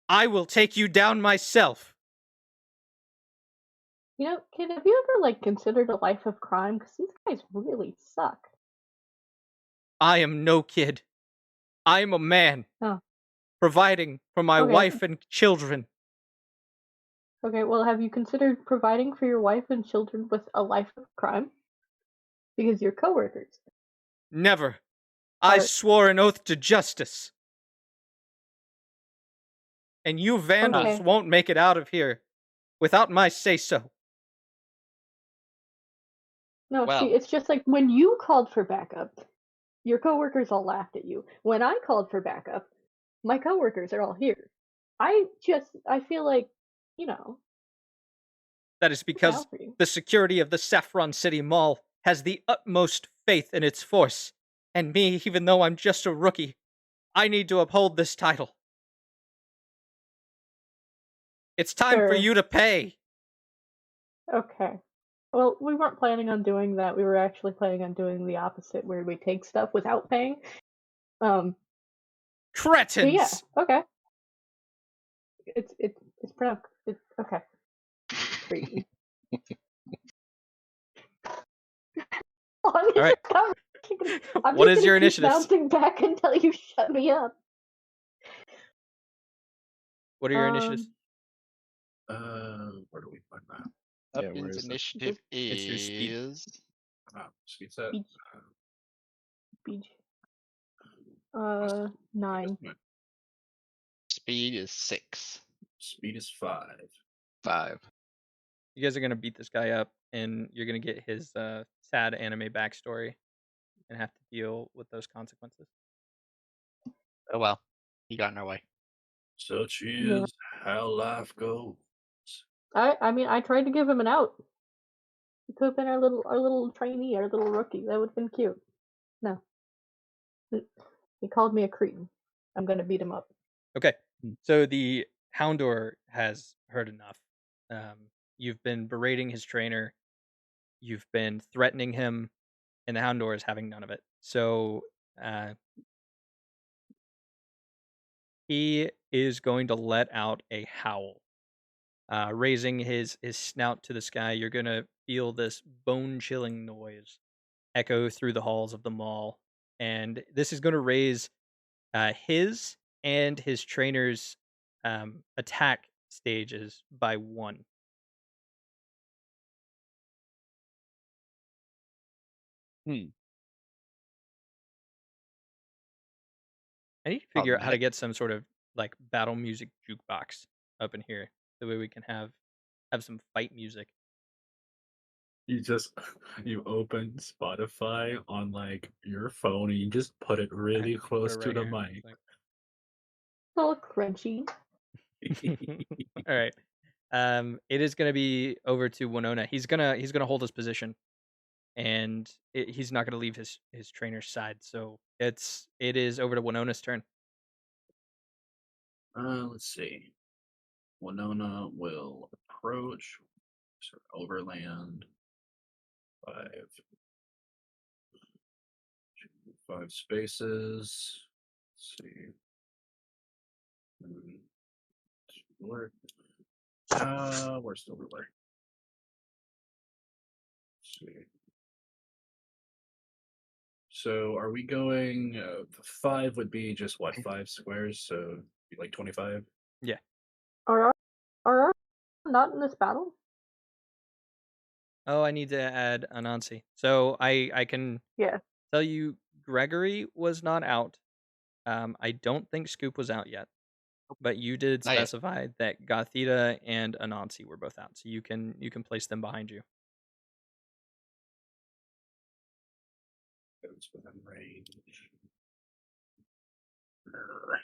I will take you down myself. You know, kid, have you ever like considered a life of crime? Because these guys really suck. I am no kid. I am a man. Oh. Providing for my Okay. wife and children. Okay, well, have you considered providing for your wife and children with a life of crime? Because your coworkers. Never. I swore an oath to justice. And you vandals Okay. won't make it out of here without my say-so. No, Well- see, it's just like when you called for backup, your coworkers all laughed at you. When I called for backup, my coworkers are all here. I feel like, you know, That is because out for you. the security of the Saffron City Mall has the utmost faith in its force. And me, even though I'm just a rookie, I need to uphold this title. It's time for Sure. you to pay. Okay. Well, we weren't planning on doing that. We were actually planning on doing the opposite, where we take stuff without paying. But yeah, Cretins! okay. It's pronounced. It's okay. Cretan. All right. I'm What just is your gonna keep initiatives? bouncing back until you shut me up. What are your initiatives? Where do we find that? Yeah, where Upton's is it? initiative It's your speed. is Speed set. Speech. 9. speed is 6. Speed is 5. 5. You guys are gonna beat this guy up, and you're gonna get his sad anime backstory, and have to deal with those consequences. Oh well, he got in our way. Such Yeah. is how life goes. I mean, I tried to give him an out. He could have been our little trainee, our little rookie. That would have been cute. No. He called me a cretin. I'm gonna beat him up. Okay, so the Houndor has heard enough. You've been berating his trainer, you've been threatening him, and the Houndor is having none of it. So he is going to let out a howl. Raising his snout to the sky, you're going to feel this bone-chilling noise echo through the halls of the mall. And this is going to raise his and his trainer's attack stages by 1. I need to figure out how to get some sort of like battle music jukebox up in here. The way we can have some fight music. You open Spotify on like your phone and you just put it really Put close it to right the here. mic. Like- A little crunchy. All right. It is going to be over to Winona. He's gonna hold his position, and he's not going to leave his trainer's side. So it is over to Winona's turn. Let's see. Winona will approach. Sort of overland. 5 spaces. Let's see. Where's the ruler? Let's see. So are we going? 5 would be just what, 5 squares? So be like 25. Yeah. Are our not in this battle? Oh, I need to add Anansi. So I can Yeah. tell you Gregory was not out. I don't think Scoop was out yet. But you did Not yet. specify that Gothita and Anansi were both out, so you can place them behind you. Goes within range. Grr.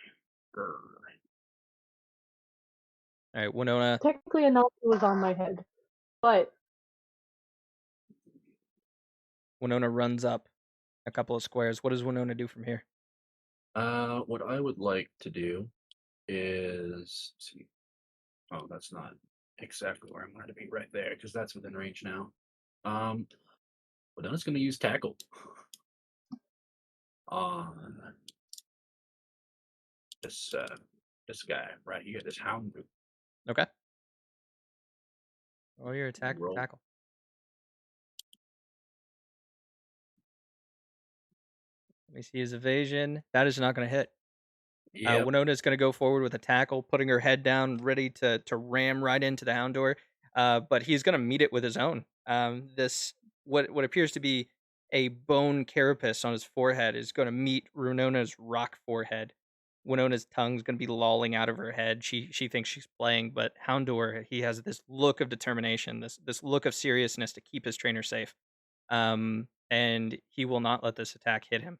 All right, Winona. Technically, a novel was on my head, but Winona runs up a couple of squares. What does Winona do from here? What I would like to do is see. Oh, that's not exactly where I'm going to be right there because that's within range now. But then it's going to use tackle on this guy right here, this hound group. Okay. Roll your attack for Roll. tackle. Let me see his evasion. That is not going to hit. Yeah. Winona is going to go forward with a tackle, putting her head down, ready to ram right into the Houndor. But he's going to meet it with his own. This what appears to be a bone carapace on his forehead is going to meet Winona's rock forehead. Winona's tongue's going to be lolling out of her head. She thinks she's playing, but Houndor, he has this look of determination, this look of seriousness to keep his trainer safe. And he will not let this attack hit him.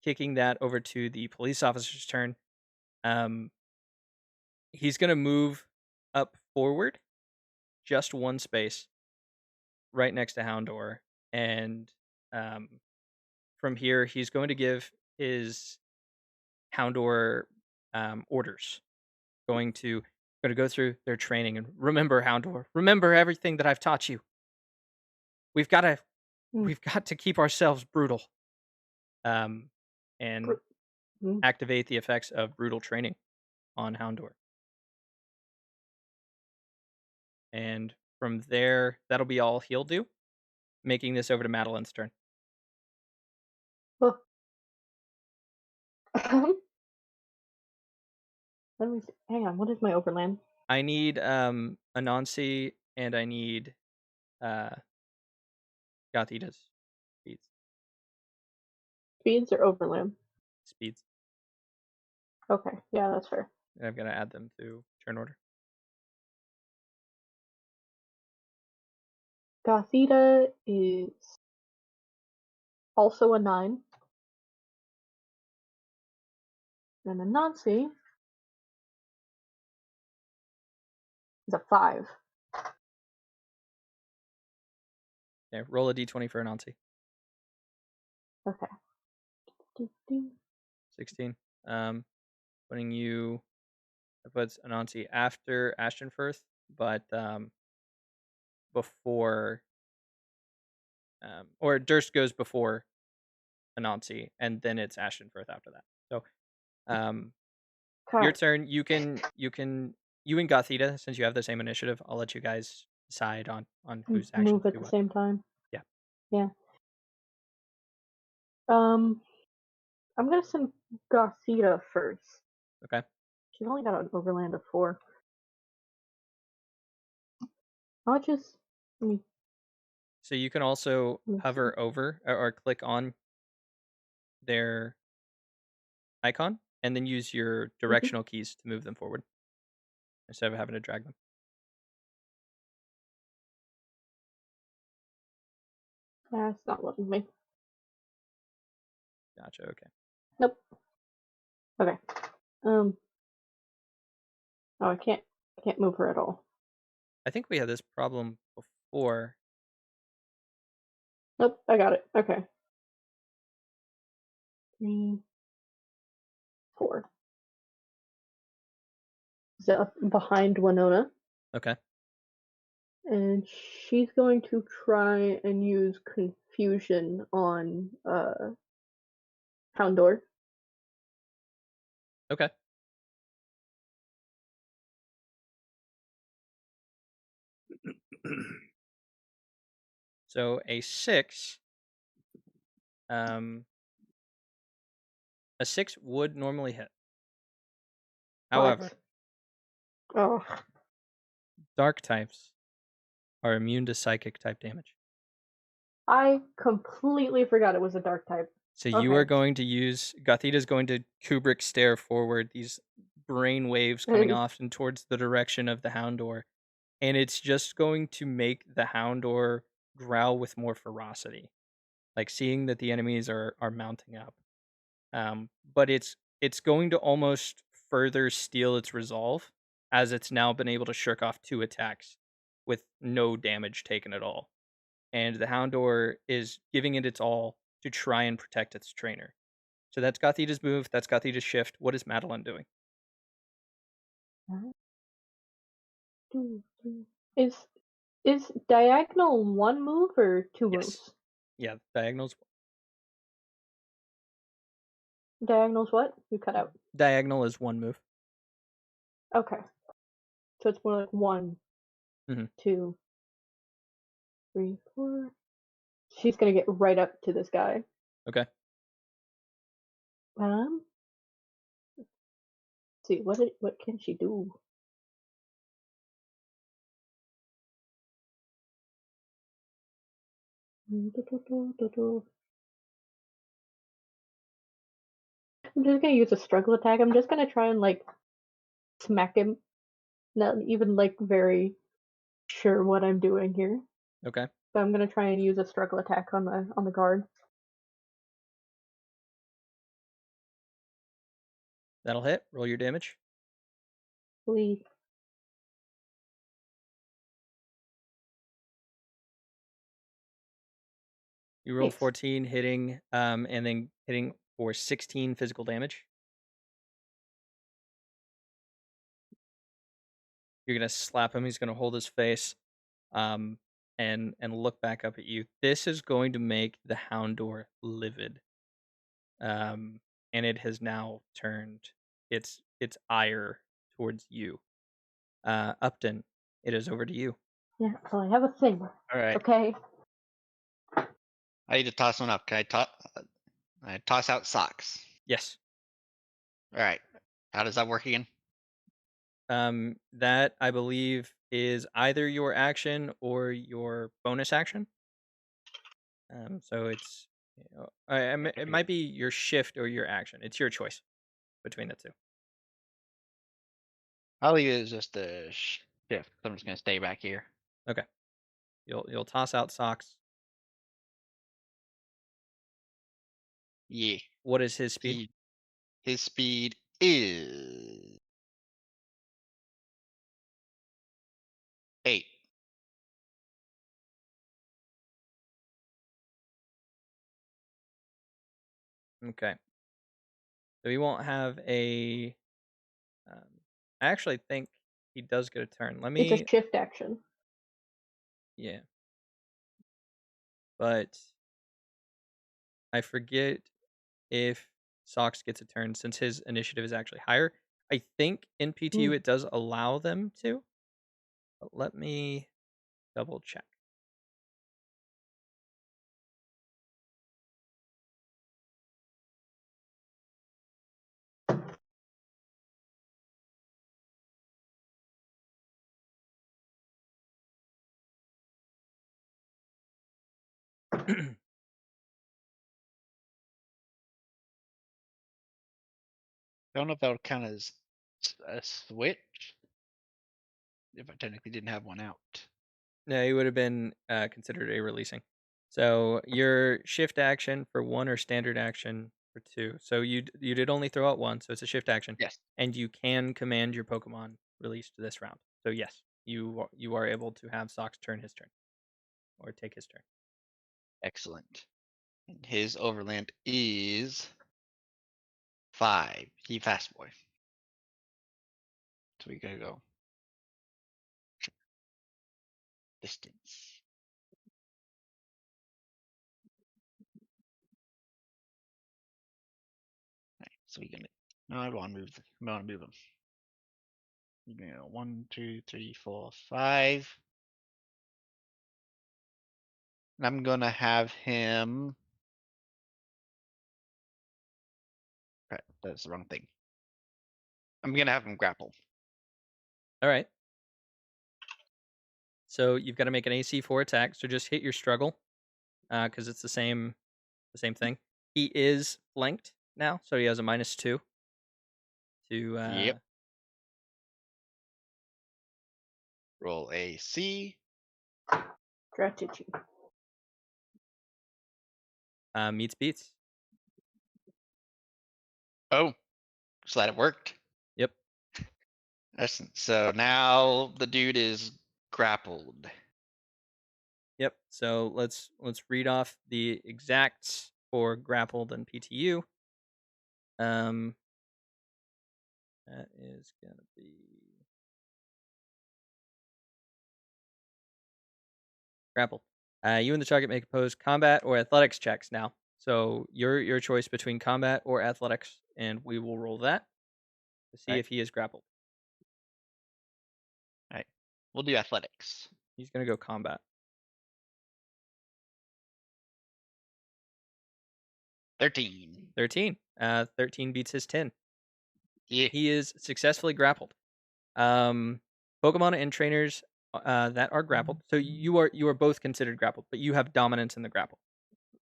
Kicking that over to the police officer's turn. He's going to move up forward just 1 space right next to Houndor. And from here, he's going to give his Houndor orders. Going to Gonna go through their training and remember, Houndor. Remember everything that I've taught you. We've got to Mm. we've got to keep ourselves brutal. Um, and Mm. activate the effects of brutal training on Houndor. And from there, that'll be all he'll do, making this over to Madeline's turn. Oh. Let me see. Hang on. What is my overland? I need Anansi and I need uh Gothita's speeds. Speeds or overland? Speeds. Okay. Yeah, that's fair. And I'm gonna add them to turn order. Gothita is also a 9. And Anansi is a 5. Okay, roll a d20 for Anansi. Okay. Do. 16. Putting you, that puts Anansi after Ashtonfirth, but before, or Durst goes before Anansi, and then it's Ashtonfirth after that. So, your Okay. turn. You and Gothita, since you have the same initiative, I'll let you guys decide on whose actions Move at do the what. same time. Yeah. Yeah. I'm gonna send Gothita first. Okay. She's only got an overland of 4. I'll just let me So you can also see. hover over or click on their icon, and then use your directional keys to move them forward instead of having to drag them. It's not letting me. Gotcha. Okay. Nope. Okay. Oh, I can't move her at all. I think we had this problem before. Nope, I got it. Okay. 3, 4. Is up behind Winona, Okay. and she's going to try and use confusion on Houndor. Okay. So a 6, a 6 would normally hit. However, Oh, dark types are immune to psychic type damage. I completely forgot it was a dark type. So you are Okay. going to use Gothita's going to Kubrick stare forward, these brain waves coming off and towards the direction of the Houndor, and it's just going to make the Houndor growl with more ferocity, like seeing that the enemies are mounting up. But it's going to almost further steal its resolve, as it's now been able to shirk off 2 attacks with no damage taken at all. And the Houndor is giving it its all to try and protect its trainer. So that's Gothita's move, that's Gothita's shift. What is Madeline doing? Is diagonal 1 move or 2 Yes. moves? Yeah, diagonals. Diagonal's what? You cut out. Diagonal is 1 move. Okay. So it's more like 1, Mhm. 2, 3, 4. She's gonna get right up to this guy. Okay. Let's see, what can she do? I'm just gonna use a struggle attack. I'm just gonna try and like smack him. Not even like very sure what I'm doing here. Okay. So I'm gonna try and use a struggle attack on the guard. That'll hit. Roll your damage. Please. You rolled Thanks. 14, hitting, and then hitting for 16 physical damage. You're gonna slap him. He's gonna hold his face, um, and look back up at you. This is going to make the Houndor livid, um, and it has now turned its ire towards you. Upton, it is over to you. Yeah, so I have a thing. All right. Okay. I need to toss one up. Can I toss out socks? Yes. All right. How does that work again? That I believe is either your action or your bonus action. So it's it might be your shift or your action. It's your choice between the two. I'll leave it as just a shift. I'm just gonna stay back here. Okay. You'll toss out socks. Yeah. What is his speed? His speed is 8. Okay. So he won't have a. I actually think he does get a turn. Let It's a me. shift action. Yeah. But I forget if Socks gets a turn since his initiative is actually higher. I think in PTU it does allow them to. But let me double check. I don't know if that would count as a switch if I technically didn't have one out. No, he would have been considered a releasing. So your shift action for 1 or standard action for 2. So you did only throw out 1, so it's a shift action. Yes. And you can command your Pokemon released this round. So yes, you are able to have Socks turn his turn or take his turn. Excellent. And his overland is 5. He fast boy. So we gotta go distance. Right, so we gonna. No, I want to move. I want to move him. You know, 1, 2, 3, 4, 5. And I'm gonna have him. Right, that's the wrong thing. I'm gonna have him grapple. All right. So you've got to make an AC 4 attack. So just hit your struggle, because it's the same thing. He is flanked now, so he has a -2 to. Yep. Roll AC. Strategy. Meets beats. Oh, so that it worked. Yep. Excellent. So now the dude is grappled. Yep. So let's read off the exacts for grappled and PTU. That is gonna be grappled. You and the target make opposed combat or athletics checks now. So your choice between combat or athletics, and we will roll that to see if he is grappled. All right. We'll do athletics. He's gonna go combat. 13. 13. 13 beats his 10. Yeah. He is successfully grappled. Pokemon and trainers that are grappled. So you are both considered grappled, but you have dominance in the grapple.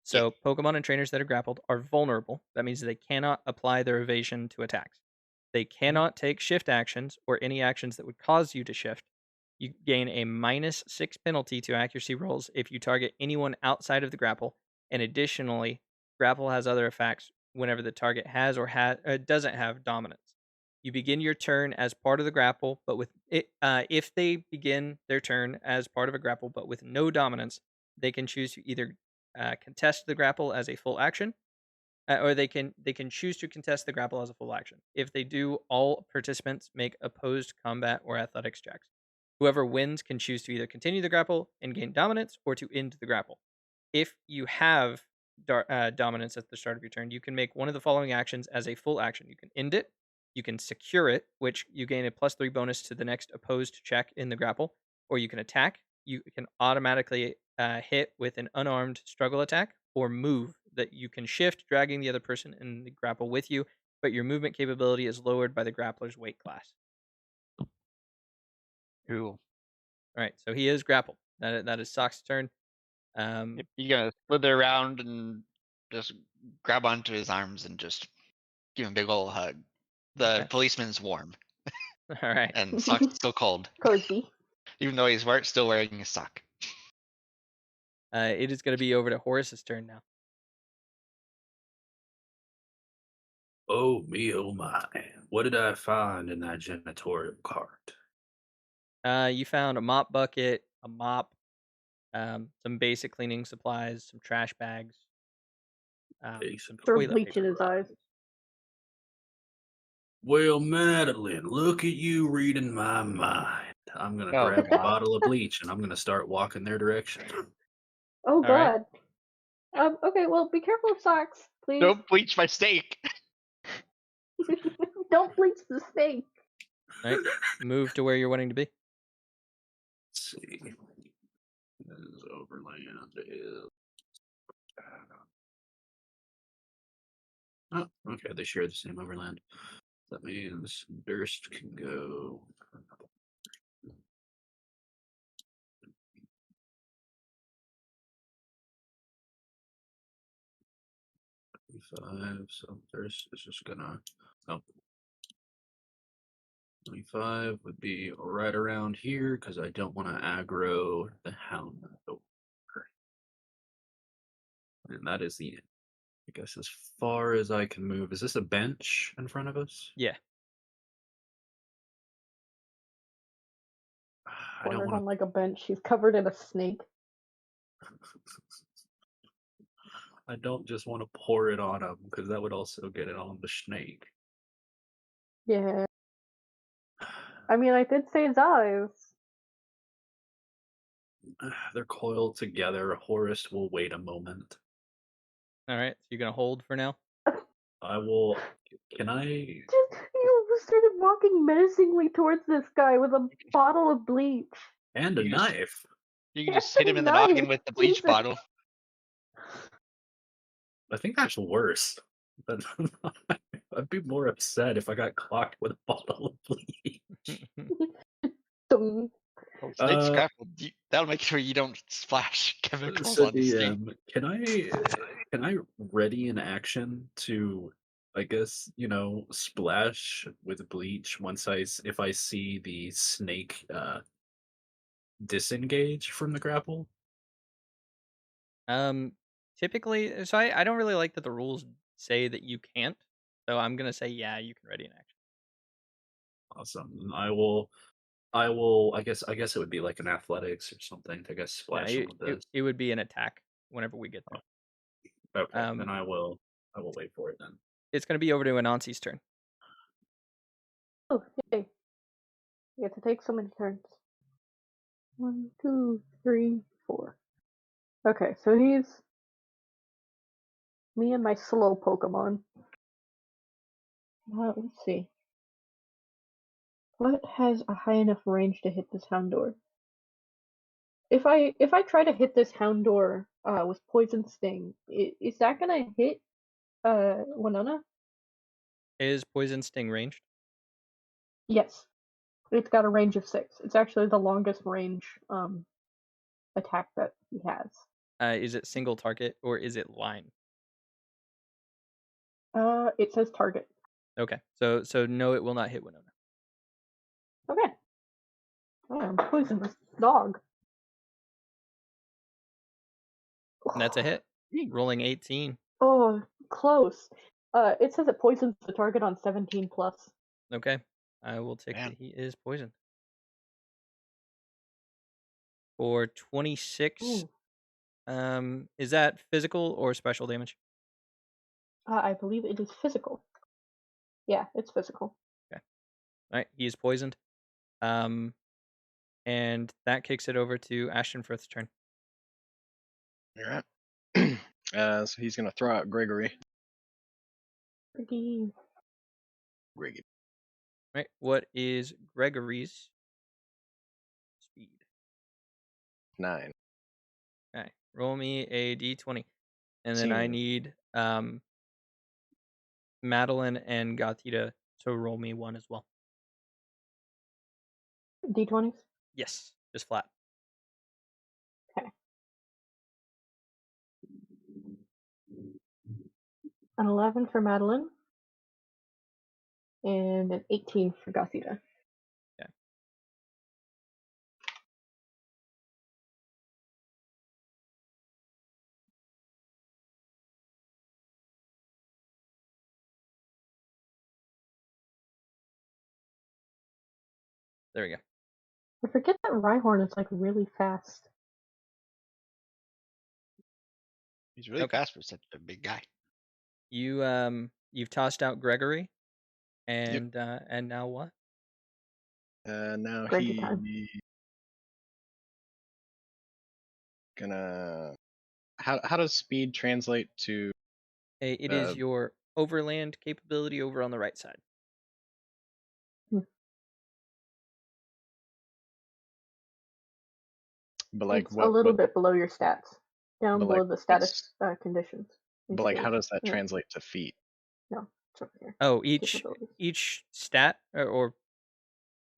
So Pokemon and trainers that are grappled are vulnerable. That means they cannot apply their evasion to attacks. They cannot take shift actions or any actions that would cause you to shift. You gain a -6 penalty to accuracy rolls if you target anyone outside of the grapple. And additionally, grapple has other effects whenever the target has or doesn't have dominance. You begin your turn as part of the grapple, but with it, if they begin their turn as part of a grapple but with no dominance, they can choose to either contest the grapple as a full action, or they can choose to contest the grapple as a full action. If they do, all participants make opposed combat or athletics checks. Whoever wins can choose to either continue the grapple and gain dominance, or to end the grapple. If you have dominance at the start of your turn, you can make one of the following actions as a full action. You can end it, you can secure it, which you gain a +3 bonus to the next opposed check in the grapple, or you can attack. You can automatically hit with an unarmed struggle attack, or move that you can shift, dragging the other person in the grapple with you, but your movement capability is lowered by the grappler's weight class. Cool. All right, so he is grappled. That is Sock's turn. You gotta slither around and just grab onto his arms and just give him a big old hug. The Okay. policeman's warm All right. and Sock's still cold, Cozy. even though he's still wearing a sock. It is going to be over to Horace's turn now. Oh me, oh my! What did I find in that janitorial cart? You found a mop bucket, a mop, some basic cleaning supplies, some trash bags, some Basic. Throw toilet bleach in paper. his eyes. Well, Madeline, look at you reading my mind. I'm gonna Oh, grab a God. bottle of bleach and I'm gonna start walking their direction. Oh All right. God. Okay, well, be careful of Socks, please. Don't bleach my steak. Don't bleach the steak. All right. Move to where you're wanting to be. Let's see. This is Overland. Oh, okay. They share the same Overland. That means Durst can go. So Durst is just gonna. Oh. 25 would be right around here because I don't want to aggro the hound over. And that is the, I guess, as far as I can move. Is this a bench in front of us? Yeah. I don't Cornered want on like a bench. She's covered in a snake. I don't just want to pour it on him because that would also get it on the snake. Yeah. I mean, I did say his eyes. They're coiled together. Horace will wait a moment. All right. So you're going to hold for now? I will. Can I? You started walking menacingly towards this guy with a bottle of bleach. And a You just- knife. You can just hit him in the noggin with the bleach Jesus. bottle. I think that's worse. But I'd be more upset if I got clocked with a bottle of bleach. Dum. Well, snake's grappled. That'll make sure you don't splash chemicals So on the snake. can I ready an action to, I guess, splash with bleach once if I see the snake disengage from the grapple? Typically, so I don't really like that the rules say that you can't. So I'm going to say, yeah, you can ready an action. Awesome. I guess it would be like an athletics or something to guess splash Yeah, some of this. it would be an attack whenever we get there. Okay, then I will wait for it then. It's going to be over to Anansi's turn. Oh, yay. You get to take so many turns. 1, 2, 3, 4. Okay, so he's me and my slow Pokemon. Let's see. What has a high enough range to hit this Houndour? If I try to hit this Houndour with Poison Sting, is that gonna hit Winona? Is Poison Sting ranged? Yes. It's got a range of 6. It's actually the longest range attack that he has. Is it single target or is it line? It says target. Okay, so no, it will not hit Winona. Okay. Oh, I'm poisonous dog. And that's a hit. Rolling 18. Oh, close. It says it poisons the target on 17 plus. Okay, I will take that he is poisoned. For 26. Ooh. Is that physical or special damage? I believe it is physical. Yeah, it's physical. Okay. All right. He is poisoned. And that kicks it over to Ashton Firth's turn. All right. So he's gonna throw out Gregory. Pretty. Gregory. Right. What is Gregory's speed? 9. Okay. Roll me a d20. And then I 10. need Madeline and Gatita to roll me one as well. D20s? Yes. Just flat. Okay. An 11 for Madeline. And an 18 for Gatita. Okay. There we go. I forget that Rhyhorn is like really fast. He's really Okay. fast for such a big guy. You've tossed out Gregory, Yep. and now what? Now Greggy time. he gonna. How does speed translate to? It is your overland capability over on the right side. But like It's what? a little What? bit below your stats. Down But below like the status what's? conditions. But like, how skills. does that Yeah. translate to feet? No, it's over here. Oh, Capabilities. each stat or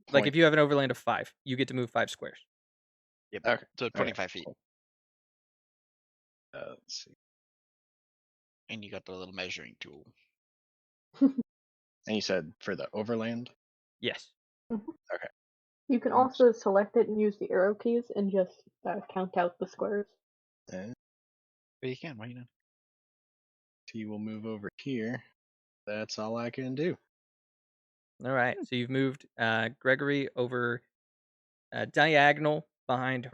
like Point. if you have an overland of 5, you get to move 5 squares. Yep. Okay. So 25 feet. Cool. Let's see. And you got the little measuring tool. And you said for the overland. Yes. Okay. You can also select it and use the arrow keys and just count out the squares. And But you can, why not? he will move over here. That's all I can do. All right. So you've moved Gregory over diagonal behind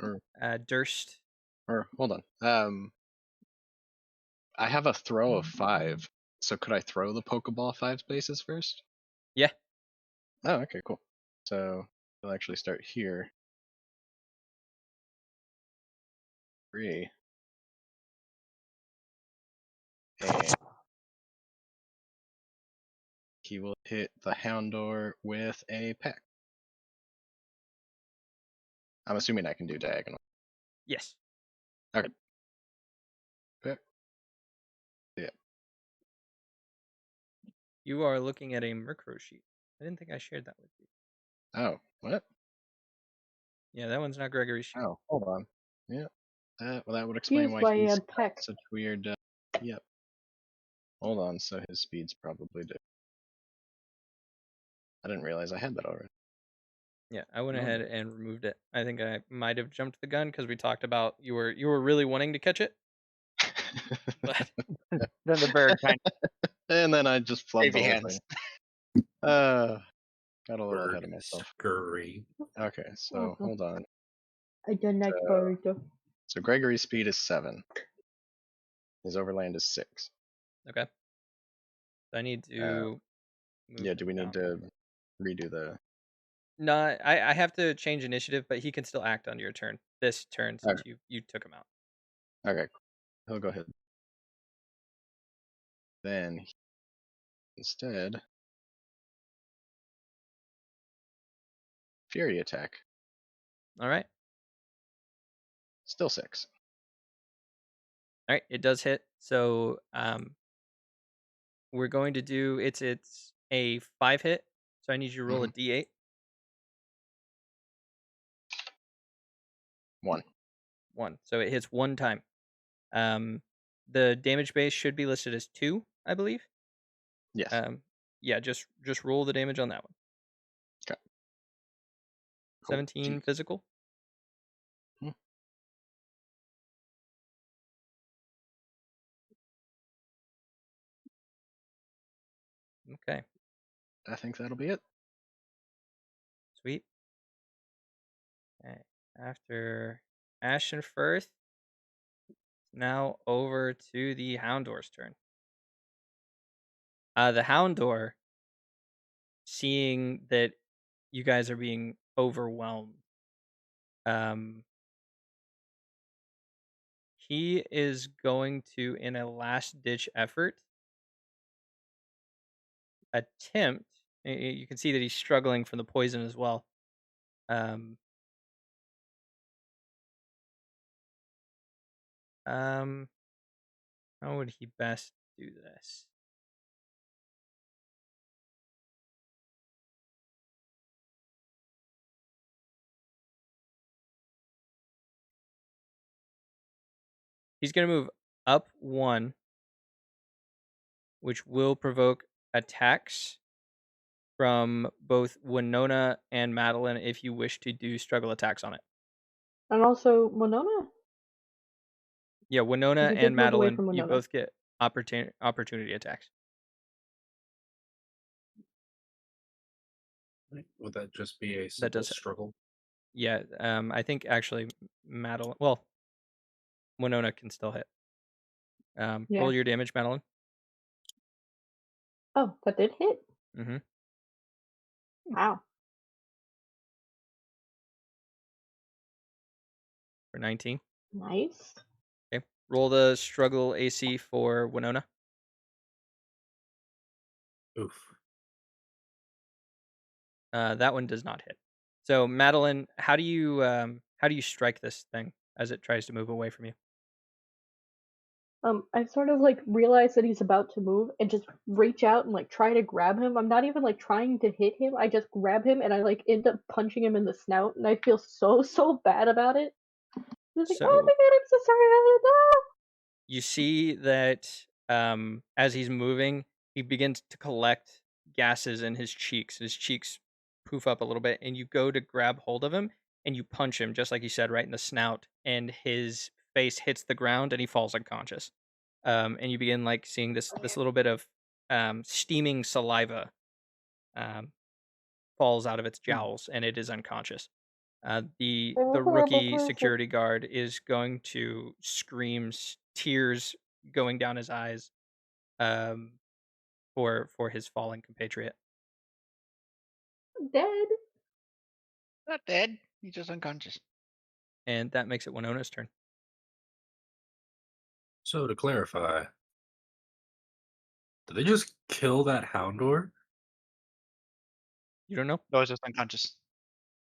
Durst. Or hold on. I have a throw of 5. So could I throw the Pokeball 5 spaces first? Yeah. Oh, okay, cool. So we'll actually start here. 3. And he will hit the Houndour with a peck. I'm assuming I can do diagonal. Yes. Okay. Peck. Yeah. You are looking at a Murkrow sheet. I didn't think I shared that with you. Oh, what? Yeah, that one's not Gregory's sheet. Oh, hold on. Yeah. Well, that would He's explain why by he's Peck. such weird. Yep. Hold on. So his speed's probably different. I didn't realize I had that already. Yeah, I went Oh. ahead and removed it. I think I might have jumped the gun because we talked about you were really wanting to catch it. But Then the bird kind And then I just flubbed the baby whole hands. thing. Got a little ahead of myself. Scurry. Okay, so hold on. I don't like bird. So Gregory's speed is 7. His overland is 6. okay. So I need to move Yeah, do we down. need to redo the... No, I have to change initiative, but he can still act on your turn. This turn since you took him out. Okay, he'll go ahead. Then instead, Fury attack. All right. Still 6. All right, it does hit. So we're going to do it's a 5 hit. So I need you to roll a d8. 1. 1. So it hits 1 time. The damage base should be listed as 2, I believe. Yes. Yeah, just roll the damage on that one. Okay. 17 physical. Okay. I think that'll be it. Sweet. Okay. After Ashton Firth, now over to the Houndour's turn. The Houndor, seeing that you guys are being overwhelmed, um, he is going to, in a last ditch effort, attempt. You can see that he's struggling from the poison as well. Um, um, how would he best do this? He's going to move up 1, which will provoke attacks from both Winona and Madeline if you wish to do struggle attacks on it. And also Winona? Yeah, Winona He and did move away Madeline, from you Winona. both get opportunity attacks. Would that just be a That simple does. struggle? Yeah, I think actually Madeline. Well, Winona can still hit. Yeah. Roll your damage, Madeline. Oh, that did hit. Mm-hmm. Wow. For 19. Nice. Okay. Roll the struggle AC for Winona. Oof. That one does not hit. So Madeline, how do you strike this thing as it tries to move away from you? I sort of like realize that he's about to move and just reach out and like try to grab him. I'm not even like trying to hit him. I just grab him and I like end up punching him in the snout, and I feel so bad about it. He's like, "Oh So my god, I'm so sorry." No. you see that as he's moving, he begins to collect gases in his cheeks. His cheeks poof up a little bit, and you go to grab hold of him and you punch him, just like you said, right in the snout, and his face hits the ground and he falls unconscious. And you begin like seeing this little bit of steaming saliva um, falls out of its jowls, and it is unconscious. The rookie security guard is going to scream, tears going down his eyes, um, for his fallen compatriot, Dead. Not dead. He's just unconscious. and that makes it Winona's turn. So to clarify, did they just kill that Houndor? You don't know? No, he's just unconscious.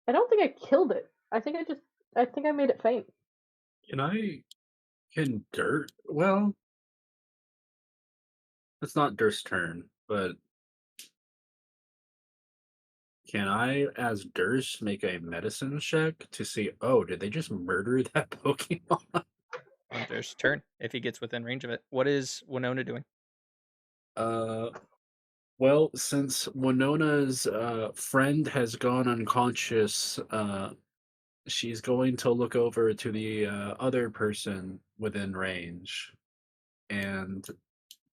I don't think I killed it. I think I made it faint. Can Dirt? Well, it's not Dirt's turn, but can I, as Durst, make a medicine check to see? Oh, did they just murder that Pokemon? On Durst's turn, if he gets within range of it. What is Winona doing? Uh, well, since Winona's friend has gone unconscious, she's going to look over to the other person within range, and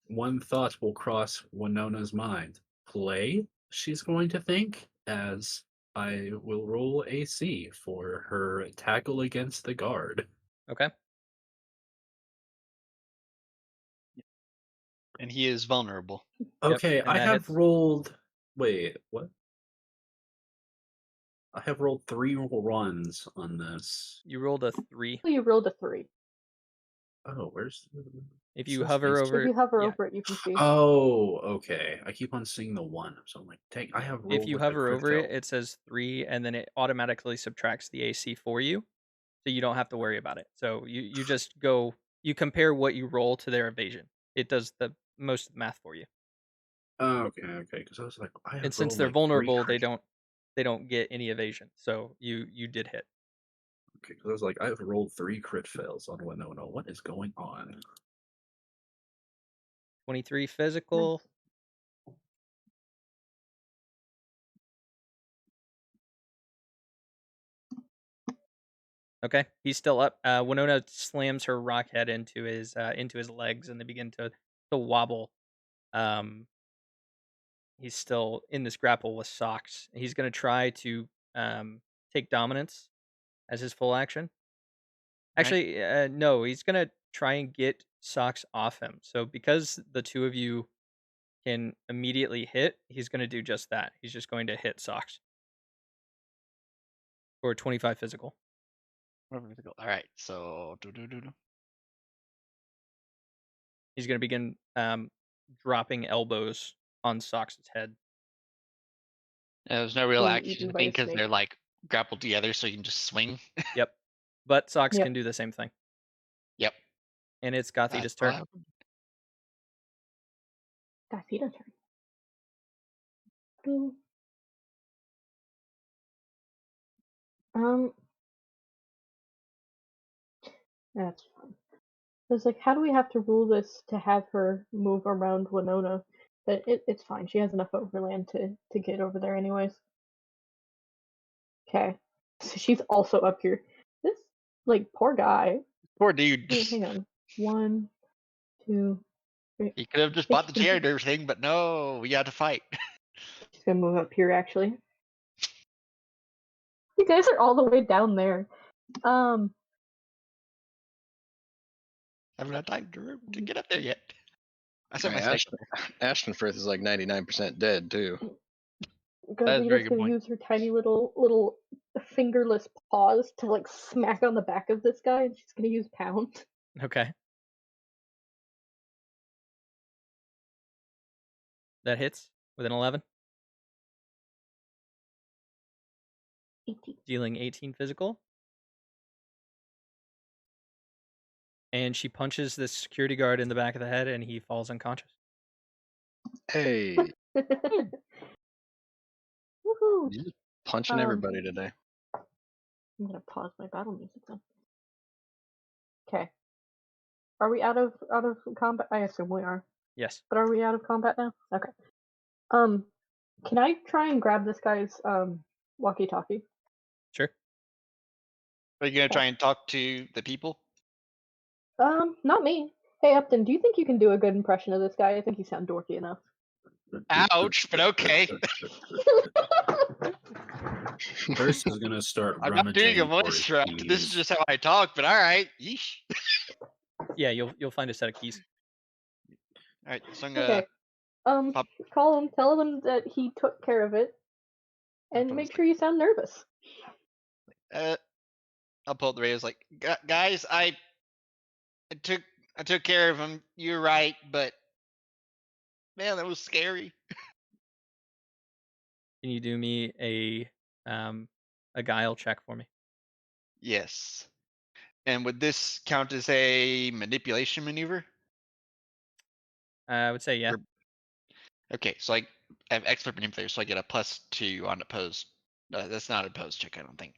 one thought will cross Winona's mind. Play, she's going to think, as I will roll AC for her tackle against the guard. Okay. And he is vulnerable. Okay, and I that have hits. rolled. Wait, what? I have rolled 3 runs on this. You rolled a 3. You rolled a 3. Oh, where's If it you says hover AC. over If you hover yeah, over it, you can see. Oh, okay. I keep on seeing the 1, so I'm like, dang, I have if rolled you with a hover crit over fail. it, it says 3, and then it automatically subtracts the AC for you, so you don't have to worry about it. So you just go, you compare what you roll to their evasion. It does the most of the math for you. Oh, okay, because I was like, I And have since rolled they're like 3 vulnerable, crit. they don't get any evasion. So you did hit. Okay, because I was like, I have rolled 3 crit fails on Winona. What is going on? 23 Nice. physical. Okay, he's still up. Winona slams her rock head into his legs, and they begin to wobble. Um, he's still in this grapple with Socks. He's going to try to take dominance as his full action. Right. Actually, no, he's going to try and get Socks off him. So because the two of you can immediately hit, he's going to do just that. He's just going to hit Socks for 25 physical. All right, so He's going to begin dropping elbows on Socks' head. there's no real Being action eaten to by a make because snake. they're like grappled together, so you can just swing. Yep. But Socks Yep. can do the same thing. Yep. And it's Gothita's That's turn. wild. Gothita's turn. That's fine. I was like, how do we have to rule this to have her move around Winona? But it's fine. She has enough overland to get over there anyways. Okay. So she's also up here. This, like, poor guy. Poor dude. Wait, hang on. 1, 2, 3. He could have just bought the chair and everything, but no, we had to fight. She's gonna move up here, actually. You guys are all the way down there. I haven't had time to get up there yet. I set my snake. Ashton Firth is like 99% dead too. That is a very Gothita's good gonna point. use her tiny little fingerless paws to like smack on the back of this guy, and she's gonna use pound. Okay. That hits with an 11. 18. Dealing 18 physical. And she punches this security guard in the back of the head, and he falls unconscious. Hey, Woohoo! you're just punching everybody today. I'm gonna pause my battle music then. Okay. Are we out of combat? I assume we are. Yes. But are we out of combat now? Okay. Can I try and grab this guy's walkie-talkie? Sure. Are you gonna try and talk to the people? Not me. Hey, Upton, do you think you can do a good impression of this guy? I think you sound dorky enough. Ouch, but okay. First is gonna start I'm not doing a rummaging for voice his track. This is keys. just how I talk, but alright. Yeesh. Yeah, you'll find a set of keys. Alright, so I'm gonna Okay. pop- Call him, tell him that he took care of it, and make sure you sound nervous. I'll pull up the radio. It's like, guys, I took care of him. You're right, but man, that was scary. Can you do me a guile check for me? Yes. And would this count as a manipulation maneuver? I would say yeah. Okay, so I have expert manipulator, so I get a +2 on opposed. That's not an opposed check, I don't think.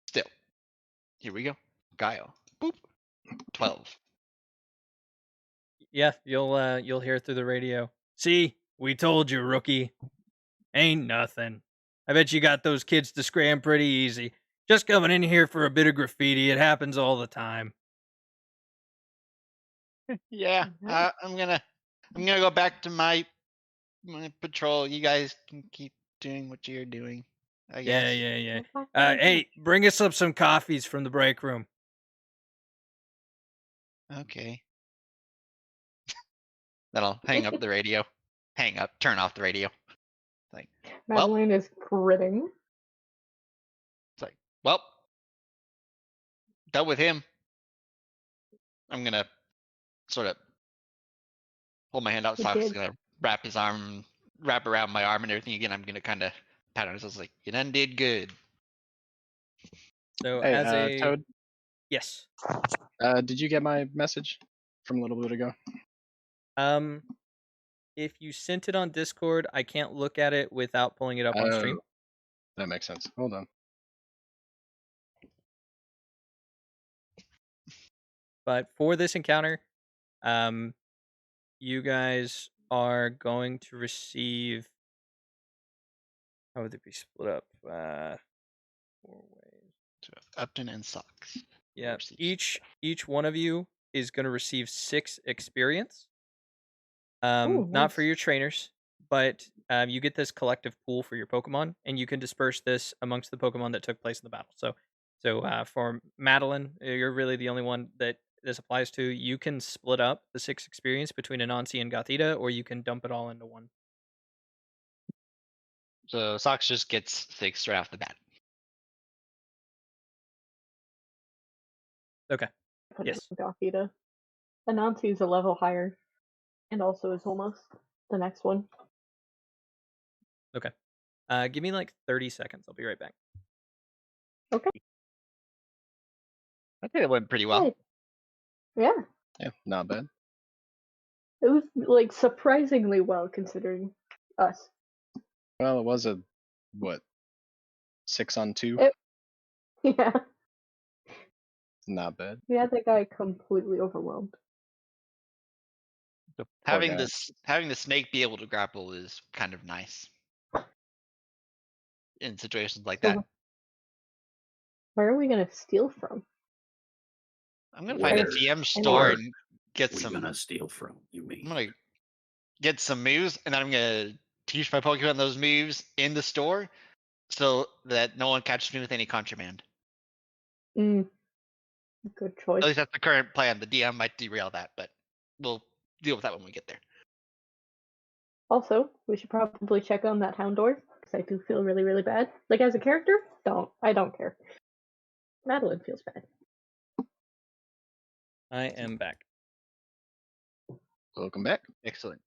Still, here we go. Guile. Boop. 12. Yeah, you'll hear through the radio. See, we told you, rookie. Ain't nothing. I bet you got those kids to scram pretty easy. Just coming in here for a bit of graffiti. It happens all the time. Yeah, I'm gonna go back to my patrol. You guys can keep doing what you're doing, I guess. Yeah. Hey, bring us up some coffees from the break room. Okay. Then I'll hang up the radio. Hang up. Turn off the radio. Like, Madeline is gritting. it's like, well, done with him. I'm gonna sort of hold my hand out. Sock's gonna wrap around my arm and everything again. I'm gonna kind of pat on his. I was like, you done did good. So Hey, Toad, yes. did you get my message from a little bit ago? If you sent it on Discord, I can't look at it without pulling it up on stream. That makes sense. Hold on. But for this encounter, you guys are going to receive. How would it be split up? 4 ways. So Upton and Socks. Yeah. Each one of you is going to receive 6 experience. Ooh, Not for nice. your trainers, but you get this collective pool for your Pokemon, and you can disperse this amongst the Pokemon that took place in the battle. So for Madeline, you're really the only one that this applies to, you can split up the 6 experience between Anansi and Gothita, or you can dump it all into one. So Socks just gets 6 right off the bat. Okay. Put Yes. it with Gothita. Anansi is a level higher, and also is almost the next one. Okay. Give me like 30 seconds. I'll be right back. Okay. I think it went pretty well. Good. Yeah. Yeah, not bad. It was like surprisingly well considering us. Well, it was a what 6-on-2. Yeah. Not bad. We had that guy completely overwhelmed. So Poor having guy. the snake be able to grapple is kind of nice in situations like that. Where are we gonna steal from? I'm gonna find a Where TM store and get we some. gonna steal from? You mean? I'm gonna get some moves, and then I'm gonna teach my Pokemon those moves in the store, so that no one catches me with any contraband. Good choice. At least that's the current plan. The DM might derail that, but we'll deal with that when we get there. Also, we should probably check on that Houndour, because I do feel really, really bad. Like, as a character, I don't care. Madeline feels bad. I am back. Welcome back. Excellent.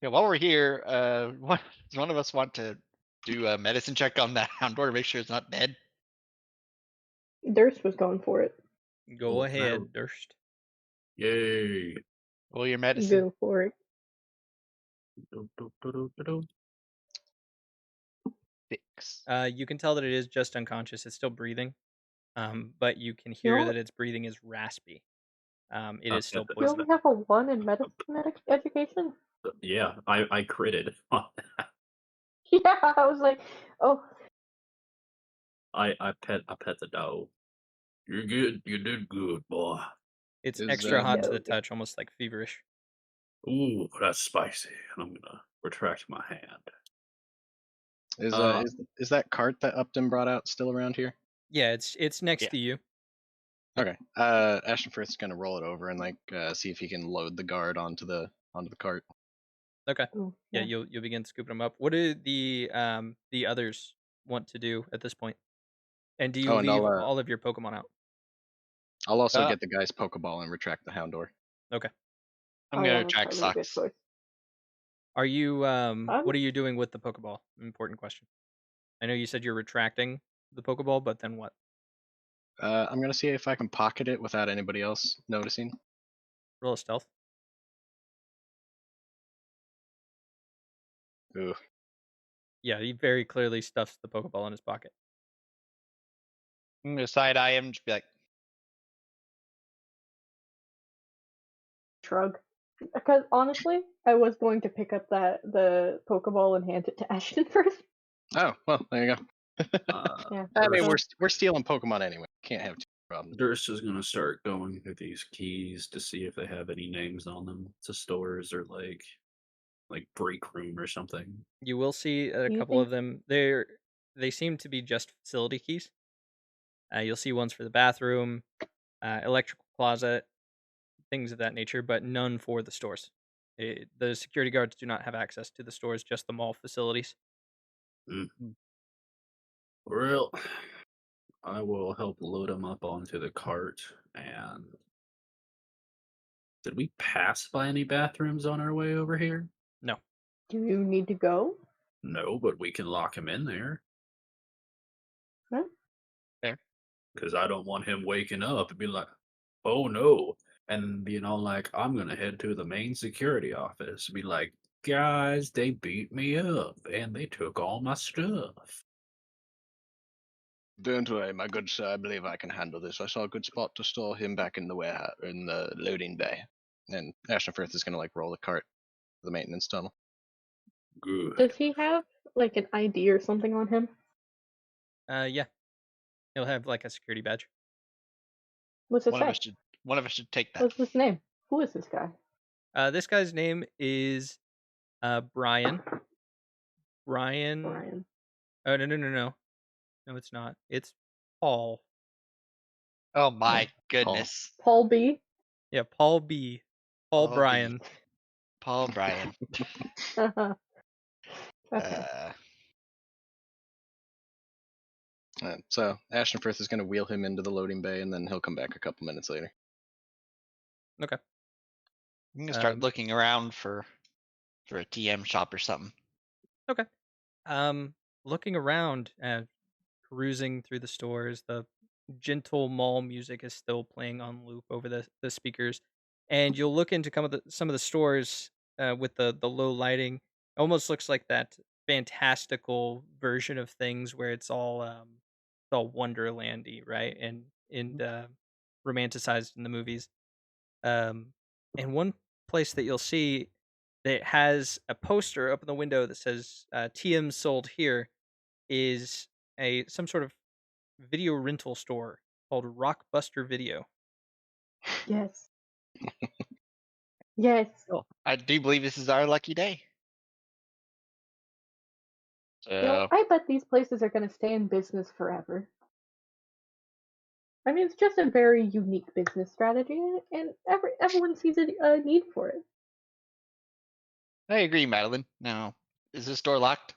Yeah, while we're here, does one of us want to do a medicine check on that Houndour to make sure it's not dead? Durst was going for it. Go Oh, ahead, no. Durst. Yay! Roll your medicine. Go for it. 6. You can tell that it is just unconscious. It's still breathing, but you can hear No. that its breathing is raspy. It is still You only poisonous. have a 1 in medicine education? Yeah, I critted. Yeah, I was like, oh. I pet the dog. You're good. You did good, boy. It's Is, extra hot to No. the touch, almost like feverish. Ooh, that's spicy. And I'm gonna retract my hand. Is that cart that Upton brought out still around here? Yeah, it's next Yeah. to you. Okay. Ashton Firth's gonna roll it over and see if he can load the guard onto the cart. Okay. Oh, Yeah, you'll begin scooping them up. What do the others want to do at this point? And do you Oh, and leave all of your Pokemon out? I'll also Uh, get the guy's Pokeball and retract the Houndour. Okay. I'm Oh, gonna yeah, that's track probably a good Socks. choice. Are you what are you doing with the Pokeball? Important question. I know you said you're retracting the Pokeball, but then what? I'm gonna see if I can pocket it without anybody else noticing. Roll a stealth. Ooh. Yeah, he very clearly stuffs the Pokeball in his pocket. I'm gonna side eye him, just be like, Shrug. Because honestly, I was going to pick up the Pokeball and hand it to Ashton first. Oh, well, there you go. Yeah. I mean, so- we're stealing Pokemon anyway. Can't have two problems. Durst is gonna start going through these keys to see if they have any names on them to stores or like break room or something. You will see a Do you couple of think- them. They seem to be just facility keys. You'll see ones for the bathroom, electrical closet, things of that nature, but none for the stores. The security guards do not have access to the stores, just the mall facilities. Well, I will help load them up onto the cart. And did we pass by any bathrooms on our way over here? No. Do you need to go? No, but we can lock him in there. Huh? Fair. Because I don't want him waking up and be like, oh no. And, I'm going to head to the main security office and be like, guys, they beat me up and they took all my stuff. Don't worry, my good sir. I believe I can handle this. I saw a good spot to store him back in the warehouse, in the loading bay. And Ashton Firth is gonna roll the cart to the maintenance tunnel. Good. Does he have like an ID or something on him? Yeah. He'll have like a security badge. What's it one say? of us should take that. What's his name? Who is this guy? This guy's name is Brian. Brian. Oh no. No, it's not. It's Paul. Oh my Paul. goodness. Paul B. Yeah, Paul B. Paul Paul B. Bryan. Paul Bryan. Okay. So Ashton Firth is going to wheel him into the loading bay, and then he'll come back a couple minutes later. Okay. I'm gonna start looking around for a TM shop or something. Okay. Looking around and perusing through the stores, the gentle mall music is still playing on loop over the speakers, and you'll look into some of the stores with the low lighting. Almost looks like that fantastical version of things where it's all Wonderlandy, right? And romanticized in the movies. Um, and one place that you'll see that has a poster up in the window that says "TM sold here" is a some sort of video rental store called Rockbuster Video. Yes. Yes. Oh, I do believe this is our lucky day. So I bet these places are going to stay in business forever. I mean, it's just a very unique business strategy, and everyone sees a need for it. I agree, Madeline. Now, is this door locked?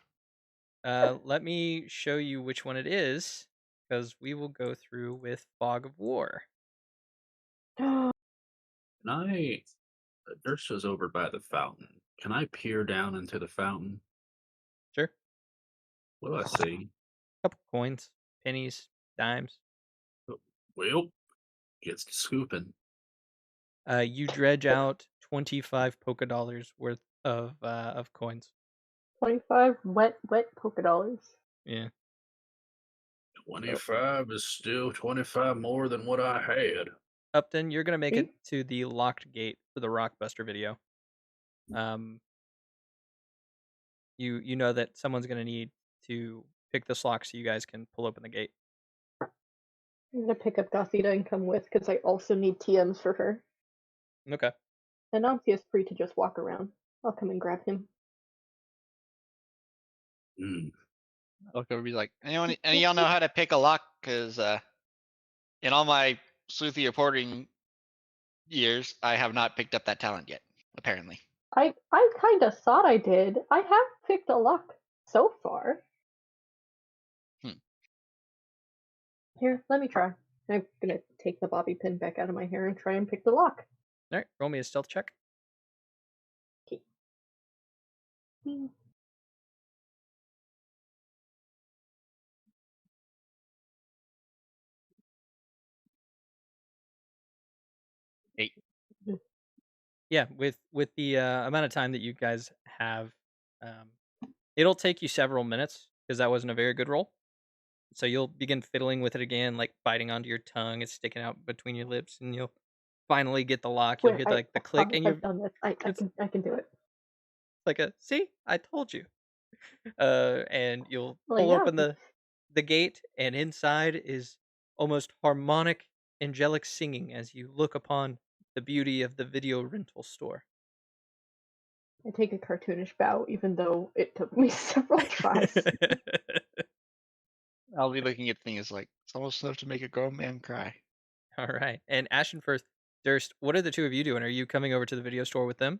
Let me show you which one it is, because we will go through with Fog of War. Can I? Dirst is over by the fountain. Can I peer down into the fountain? Sure. What do I see? Couple coins, pennies, dimes. Well, gets to scooping. You dredge out 25 polka dollars worth of coins. 25 wet polka dollars. Yeah. 25 is still 25 more than what I had. Upton, you're gonna make See? it to the locked gate for the Rockbuster Video. You know that someone's gonna need to pick this lock so you guys can pull open the gate. I'm gonna pick up Gothita and come with because I also need TMs for her. Okay. And Ancia's free to just walk around. I'll come and grab him. I'll go be like, any of y'all know how to pick a lock? Because in all my sleuthy reporting years, I have not picked up that talent yet. Apparently. I kind of thought I did. I have picked a lock so far. Here, let me try. I'm gonna take the bobby pin back out of my hair and try and pick the lock. All right. Roll me a stealth check. Okay. 8. Yeah, with the amount of time that you guys have, it'll take you several minutes because that wasn't a very good roll. So you'll begin fiddling with it again, like biting onto your tongue. It's sticking out between your lips, and you'll finally get the lock. You'll Where hear like the click, and I've done this. I can do it. like a see, I told you. And you'll Well, pull yeah. open the gate, and inside is almost harmonic, angelic singing as you look upon the beauty of the video rental store. I take a cartoonish bow, even though it took me several tries. I'll be looking at things like it's almost enough to make a grown man cry. All right. And Ashen Firth, Durst, what are the two of you doing? Are you coming over to the video store with them?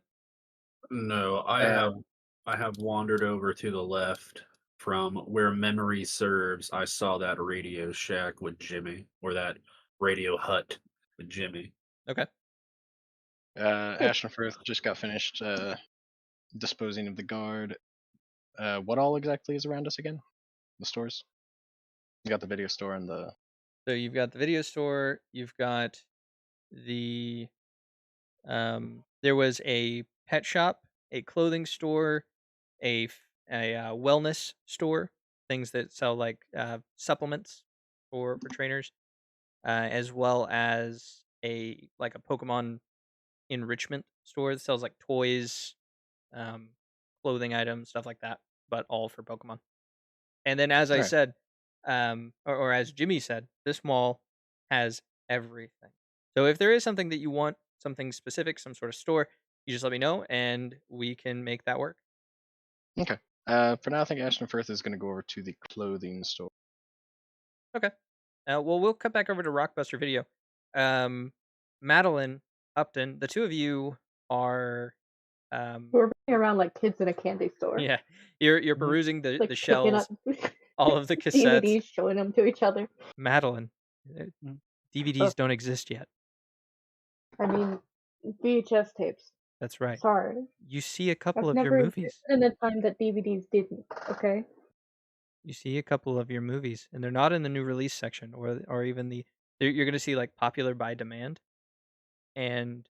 No, I have wandered over to the left from where memory serves. I saw that Radio Shack with Jimmy, or that Radio Hut with Jimmy. Okay. Ashton Firth just got finished disposing of the guard. What all exactly is around us again? The stores? You got the video store and the... So you've got the video store, you've got the there was a pet shop, a clothing store, a wellness store, things that sell like supplements for trainers, as well as a Pokemon enrichment store that sells like toys, um, clothing items, stuff like that, but all for Pokemon. And then, as I Alright. said, or as Jimmy said, this mall has everything. So if there is something that you want, something specific, some sort of store, you just let me know, and we can make that work. Okay. For now, I think Ashton Firth is going to go over to the clothing store. Okay. Well, we'll cut back over to Rockbuster Video. Madeline, Upton, the two of you are, We're running around like kids in a candy store. yeah, you're perusing the Like the picking up shelves, all of the cassettes. DVDs, showing them to each other. Madeline, DVDs don't exist yet. I mean, VHS tapes. That's right. Sorry. You see a couple I've of your never movies. lived in a time that DVDs didn't, okay? You see a couple of your movies, and they're not in the new release section, or even you're going to see like popular by demand, and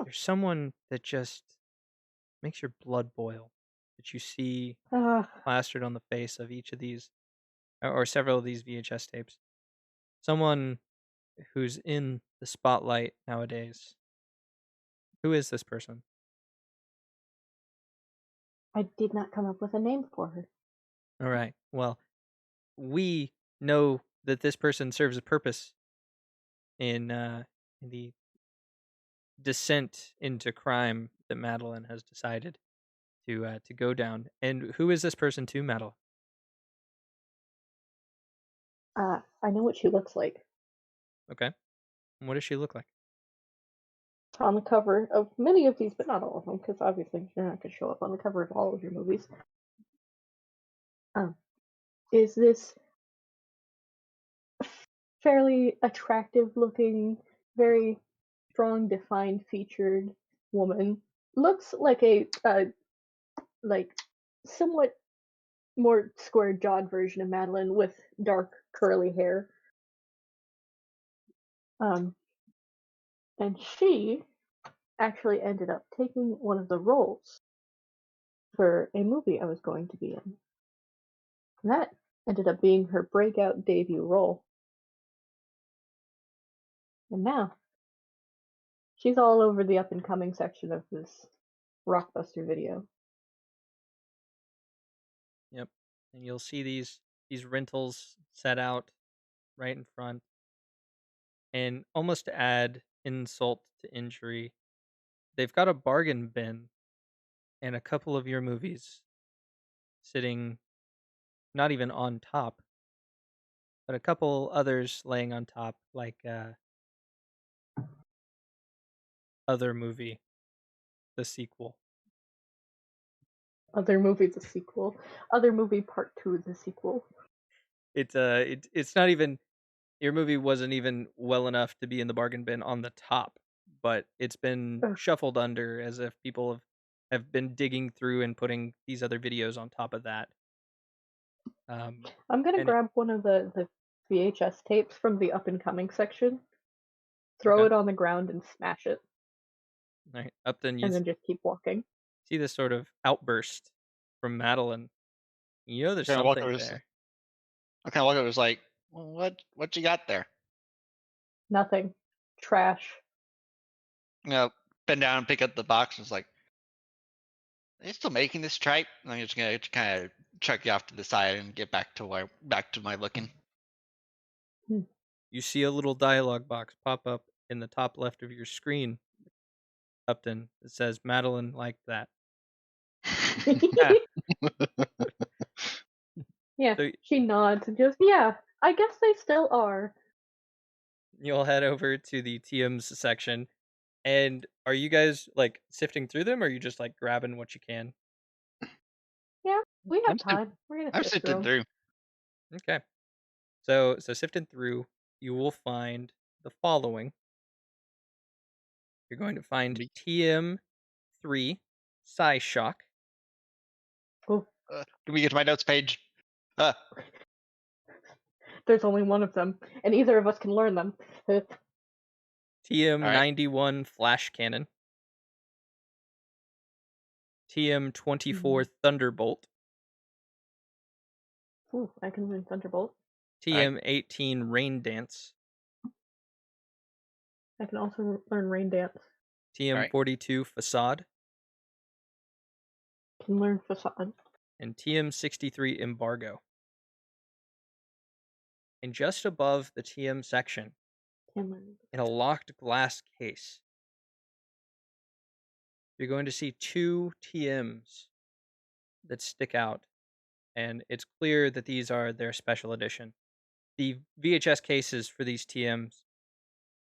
there's someone that just makes your blood boil that you see plastered on the face of each of these, or several of these VHS tapes. Someone who's in the spotlight nowadays. Who is this person? I did not come up with a name for her. All right. Well, we know that this person serves a purpose in the descent into crime that Madeline has decided to go down. And who is this person to Madeline? I know what she looks like. Okay. And what does she look like? On the cover of many of these, but not all of them, because obviously you're not going to show up on the cover of all of your movies. Is this fairly attractive looking, very strong, defined featured woman. Looks like a like somewhat more square jawed version of Madeline with dark curly hair. And she actually ended up taking one of the roles for a movie I was going to be in. And that ended up being her breakout debut role. And now she's all over the up and coming section of this Rockbuster Video. Yep. And you'll see these rentals set out right in front. And almost to add insult to injury, they've got a bargain bin and a couple of your movies sitting not even on top, but a couple others laying on top, like Other Movie, the sequel. Other Movie, the sequel. Other Movie Part 2, the sequel. It's not even, your movie wasn't even well enough to be in the bargain bin on the top, but it's been shuffled under as if people have been digging through and putting these other videos on top of that. I'm gonna grab one of the VHS tapes from the up and coming section, throw it on the ground, and smash it. All right, Upton, and then just keep walking. See this sort of outburst from Madeline. You know, there's something there. I kind of look at it, was like, well, what you got there? Nothing. Trash. Bend down and pick up the box. And it's like, are they still making this tripe? And I'm just gonna kind of chuck you off to the side and get back to my looking. You see a little dialogue box pop up in the top left of your screen, Upton. It says Madeline liked that. Yeah, so, she nods and goes, yeah, I guess they still are. You'll head over to the TMs section. And are you guys like sifting through them, or are you just like grabbing what you can? Yeah, we have time. We're gonna sift through. Okay. So sifting through, you will find the following. You're going to find TM3 Psyshock. Oh. Can we get to my notes page? There's only one of them, and either of us can learn them. TM91 Flash Cannon. TM24 Thunderbolt. Ooh, I can learn Thunderbolt. TM18 Rain Dance. I can also learn Rain Dance. TM42 Facade. Can learn Facade. And TM63 Embargo. And just above the TM section, in a locked glass case, you're going to see two TMs that stick out. And it's clear that these are their special edition. the VHS cases for these TMs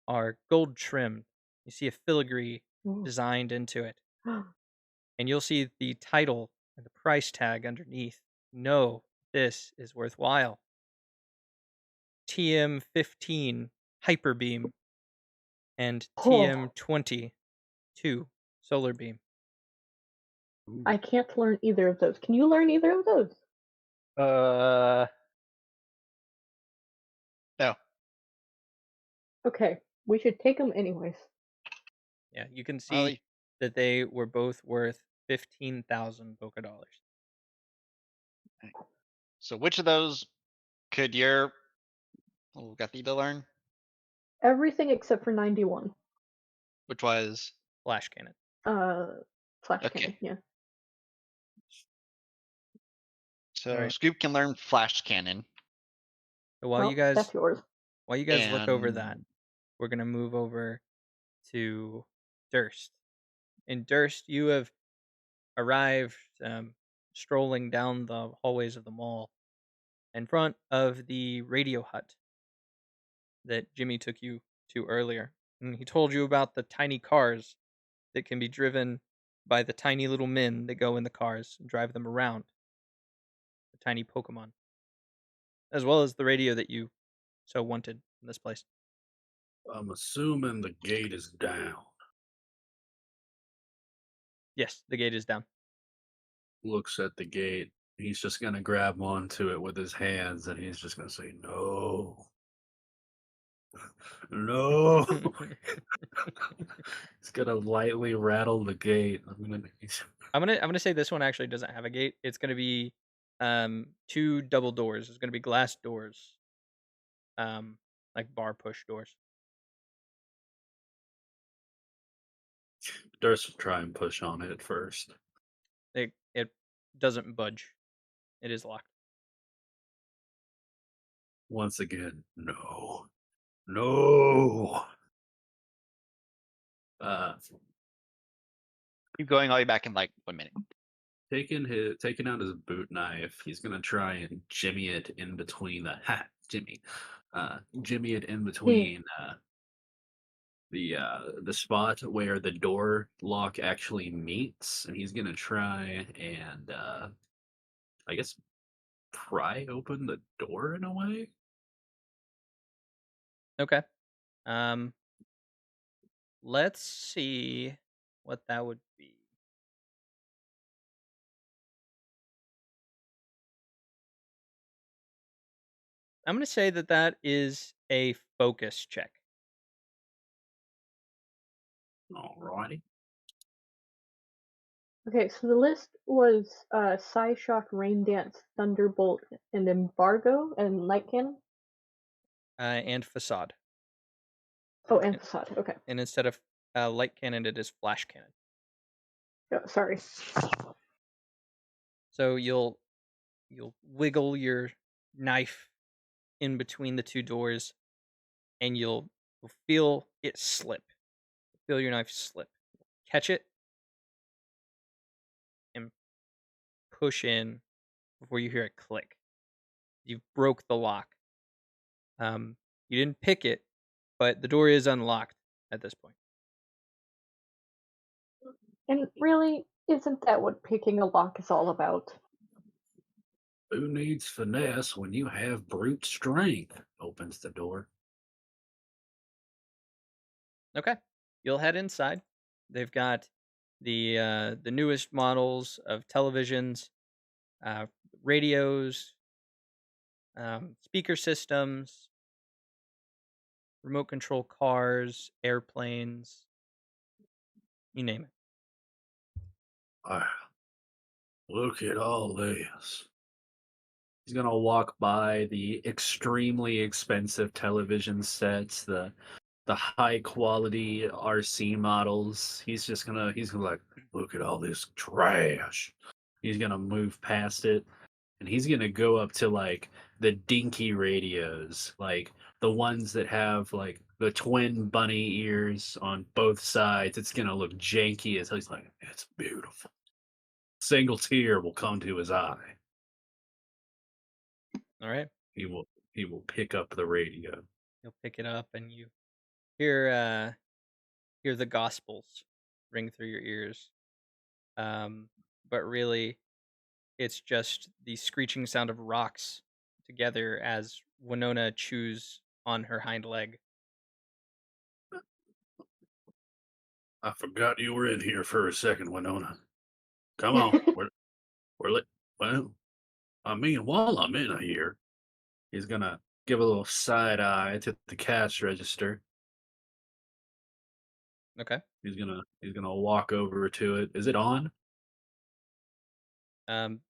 are gold trimmed. You see a filigree Ooh. designed into it, and you'll see the title and the price tag underneath. No, this is worthwhile. TM15 Hyper Beam and Oh, TM22 Solar Beam. I can't learn either of those. Can you learn either of those? No. Okay, we should take them anyways. Yeah, you can see Ollie. that they were both worth 15,000 Poké Dollars. So which of those could your little Gathita learn? Everything except for 91. Which was Flash Cannon. Flash Okay. cannon, yeah. So Alright. Scoop can learn Flash Cannon. So while Well, you guys that's yours. look over that, And we're gonna move over to Durst. In Durst, you have arrived strolling down the hallways of the mall in front of the radio hut that Jimmy took you to earlier. And he told you about the tiny cars that can be driven by the tiny little men that go in the cars and drive them around. The tiny Pokemon. As well as the radio that you so wanted in this place. I'm assuming the gate is down. Yes, the gate is down. Looks at the gate. He's just gonna grab onto it with his hands, and he's just gonna say, "No, no." He's gonna lightly rattle the gate. I'm gonna say this one actually doesn't have a gate. It's gonna be 2 double doors. It's gonna be glass doors. Like bar push doors. Durst will try and push on it first. It doesn't budge. It is locked. Once again, no, no. keep going all the way back in like 1 minute. Taking out his boot knife, he's gonna try and jimmy it in between jimmy it in between the spot where the door lock actually meets, and he's gonna try and I guess pry open the door in a way. Okay. Let's see what that would be. I'm gonna say that is a focus check. Alrighty. Okay, so the list was Psyshock, Rain Dance, Thunderbolt, and Embargo, and Light Cannon? And facade. Oh, and Facade, okay. And instead of light cannon, it is flash cannon. Oh, sorry. So you'll wiggle your knife in between the two doors, and you'll feel it slip. Feel your knife slip. Catch it and push in before you hear it click. You broke the lock. You didn't pick it, but the door is unlocked at this point. And really, isn't that what picking a lock is all about? Who needs finesse when you have brute strength? Opens the door. Okay, you'll head inside. They've got the newest models of televisions, radios, speaker systems, remote control cars, airplanes, you name it. Ah, look at all this. He's gonna walk by the extremely expensive television sets, the high quality RC models. He's gonna like, look at all this trash. He's gonna move past it, and he's gonna go up to like the dinky radios, like the ones that have like the twin bunny ears on both sides. It's gonna look janky as hell. He's like, it's beautiful. Single tear will come to his eye. All right. He will he will pick up the radio. You'll pick it up and you hear the gospels ring through your ears. Um, but really, it's just the screeching sound of rocks together as Winona chews on her hind leg. I forgot you were in here for a second, Winona. Come on, we're lit. Well, I mean, while I'm in here, he's gonna give a little side eye to the cash register. Okay. He's gonna walk over to it. Is it on?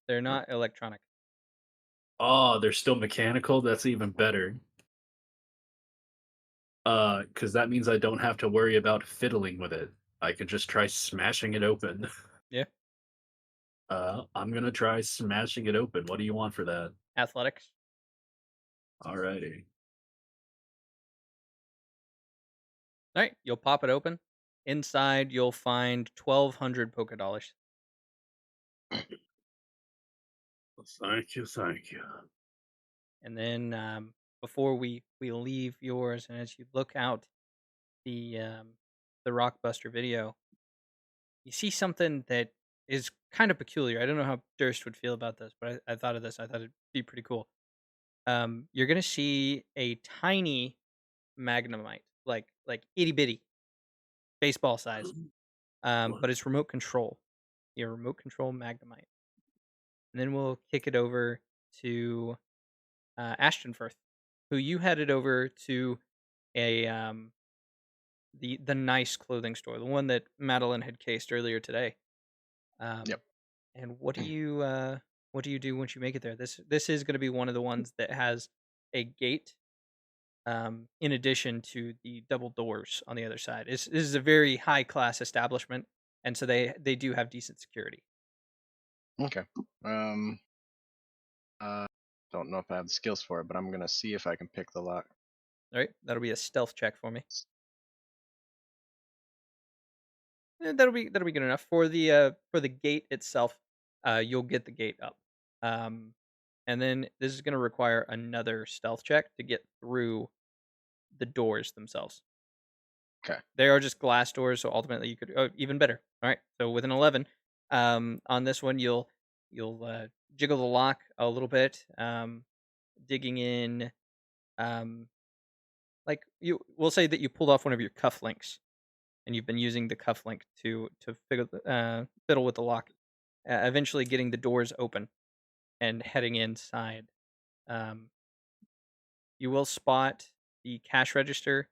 They're not electronic. Oh, they're still mechanical. That's even better. Because that means I don't have to worry about fiddling with it. I can just try smashing it open. Yeah. I'm gonna try smashing it open. What do you want for that? Athletics. Alrighty. All right. You'll pop it open. Inside, you'll find 1,200 polka dollars. Thank you, thank you. And then before we leave yours, and as you look out the Rockbuster video, you see something that is kind of peculiar. I don't know how Durst would feel about this, but I thought of this. I thought it'd be pretty cool. You're gonna see a tiny Magnemite, like itty bitty, baseball size, What? but it's remote control. Your remote control Magnemite, and then we'll kick it over to Ashtonfirth, who you headed over to a the nice clothing store, the one that Madeline had cased earlier today. Um, Yep. and what do you do once you make it there? This is going to be one of the ones that has a gate in addition to the double doors on the other side. This is a very high class establishment, and so they do have decent security. Okay. Um. Don't know if I have the skills for it, but I'm gonna see if I can pick the lock. All right, that'll be a stealth check for me. That'll be good enough for the gate itself. You'll get the gate up, um, and then this is going to require another stealth check to get through the doors themselves. Okay. They are just glass doors, so ultimately you could even better. All right, so with an 11, on this one you'll jiggle the lock a little bit, digging in, um, like we'll say that you pulled off one of your cufflinks and you've been using the cufflink to fiddle with the lock, eventually getting the doors open and heading inside. Um, you will spot the cash register.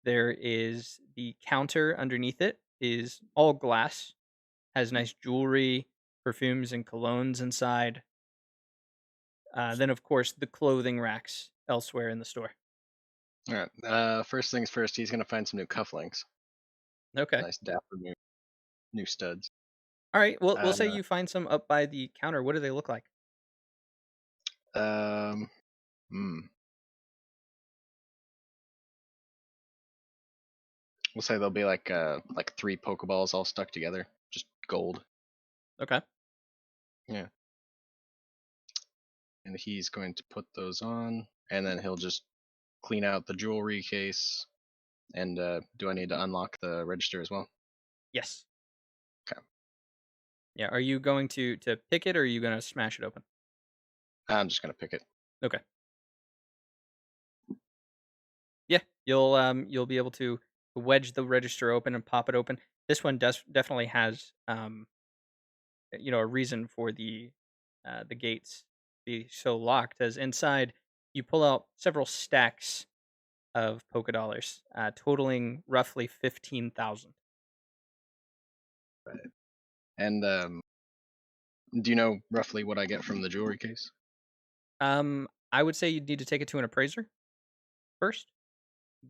There is the counter underneath it is all glass, has nice jewelry, perfumes, and colognes inside. Then, of course, the clothing racks elsewhere in the store. All right. First things first. He's gonna find some new cufflinks. Okay. Nice dapper new studs. All right. Well, we'll Uh, say you find some up by the counter. What do they look like? um. Hmm. We'll say they'll be like 3 Pokeballs all stuck together, just gold. Okay. Yeah. And he's going to put those on, and then he'll just clean out the jewelry case. And do I need to unlock the register as well? Yes. Okay. Yeah. Are you going to pick it, or are you going to smash it open? I'm just gonna pick it. Okay. Yeah. You'll be able to wedge the register open and pop it open. This one does definitely has a reason for the gates be so locked, as inside you pull out several stacks of polka dollars, totaling roughly 15,000. Right. And do you know roughly what I get from the jewelry case? I would say you'd need to take it to an appraiser first,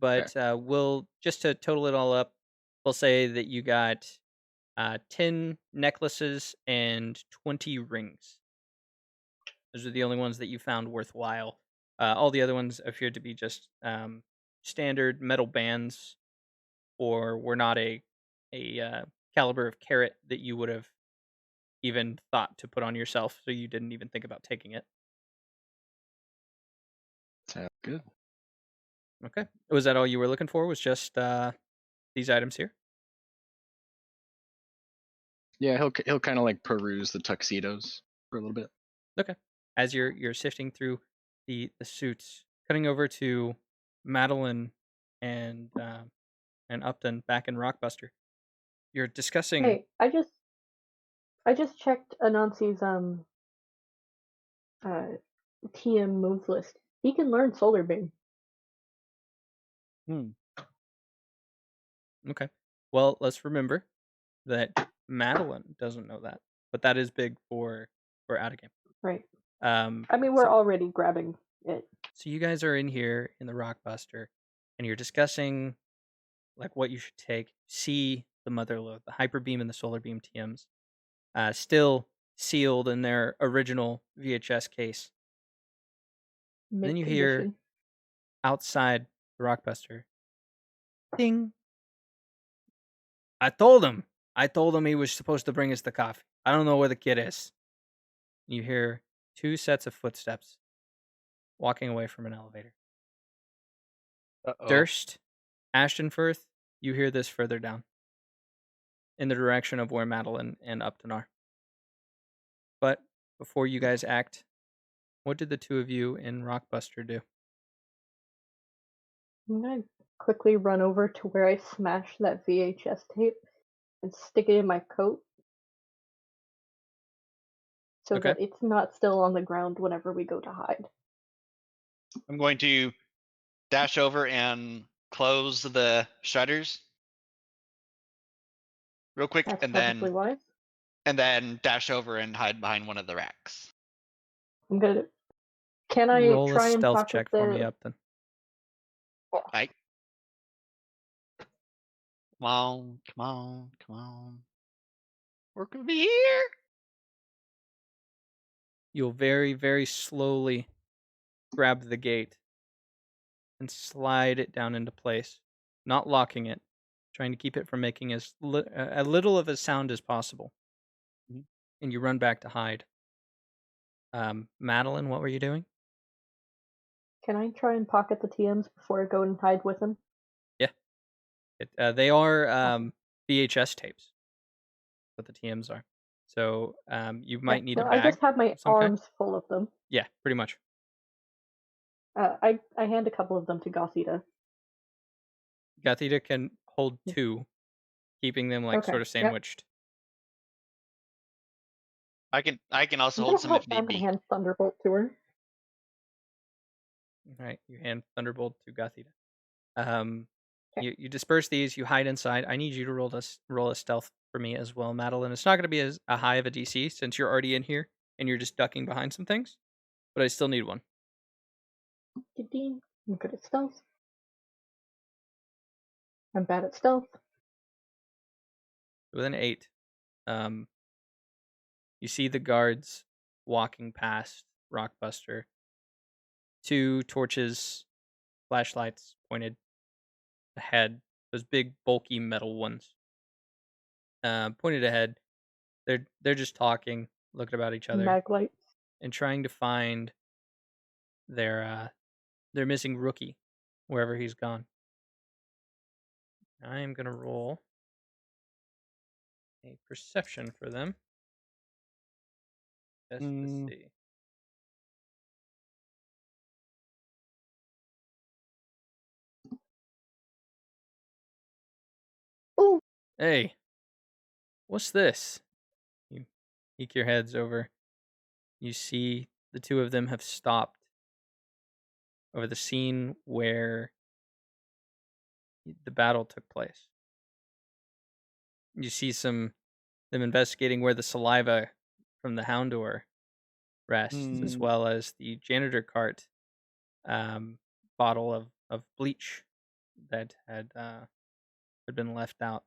Okay. but we'll just to total it all up, we'll say that you got 10 necklaces and 20 rings. Those are the only ones that you found worthwhile. All the other ones appeared to be just standard metal bands, or were not a caliber of carrot that you would have even thought to put on yourself, so you didn't even think about taking it. Good. Okay. Was that all you were looking for? Was just these items here? Yeah, he'll kind of like peruse the tuxedos for a little bit. Okay. As you're sifting through the suits, cutting over to Madeline and Upton back in Rockbuster. You're discussing. Hey, I just checked Anansi's uh TM moves list. He can learn Solar Beam. Okay. Well, let's remember that Madeline doesn't know that, but that is big for out of game. Right. Um, I mean, we're already grabbing it. So you guys are in here in the Rockbuster, and you're discussing like what you should take. See the mother load, the hyper beam and the solar beam TMs, still sealed in their original VHS case. Then you hear outside the Rockbuster, ding. I told him he was supposed to bring us the coffee. I don't know where the kid is. You hear 2 sets of footsteps walking away from an elevator. Uh-oh. Durst, Ashtonfirth, you hear this further down in the direction of where Madeline and Upton are. But before you guys act, what did the two of you in Rockbuster do? I'm gonna quickly run over to where I smashed that VHS tape and stick it in my coat so that it's not still on the ground whenever we go to hide. I'm going to dash over and close the shutters real quick, That's and perfectly wise. then dash over and hide behind one of the racks. I'm gonna. Can I Roll try a and stealth pocket check the? for me, Upton. Right. Come on, come on, come on. We're gonna be here. You'll very, very slowly grab the gate and slide it down into place, not locking it, trying to keep it from making as little of a sound as possible. Mm-hmm. And you run back to hide. Madeline, what were you doing? Can I try and pocket the TMs before I go and hide with them? Yeah. They are VHS tapes, what the TMs are. So you might need a bag. I just have my arms kind. full of them. Yeah, pretty much. I hand a couple of them to Gothita. Gothita can hold 2, keeping them sort of sandwiched. Yep. I can also hold some if need I'm be. gonna hand Thunderbolt to her. All right, you hand Thunderbolt to Gothita. You disperse these. You hide inside. I need you to roll a stealth for me as well, Madeline. It's not going to be as a high of a DC since you're already in here and you're just ducking behind some things, but I still need one. I'm good at stealth. I'm bad at stealth. With an 8, you see the guards walking past Rockbuster. 2 torches, flashlights pointed ahead. Those big, bulky metal ones. Pointed ahead. They're just talking, looking about each other, Mag lights. and trying to find their missing rookie wherever he's gone. I am gonna roll a perception for them. Just to see. Ooh. Hey, what's this? You peek your heads over. You see the 2 of them have stopped over the scene where the battle took place. You see them investigating where the saliva from the Houndor rests, as well as the janitor cart bottle of bleach that had been left out.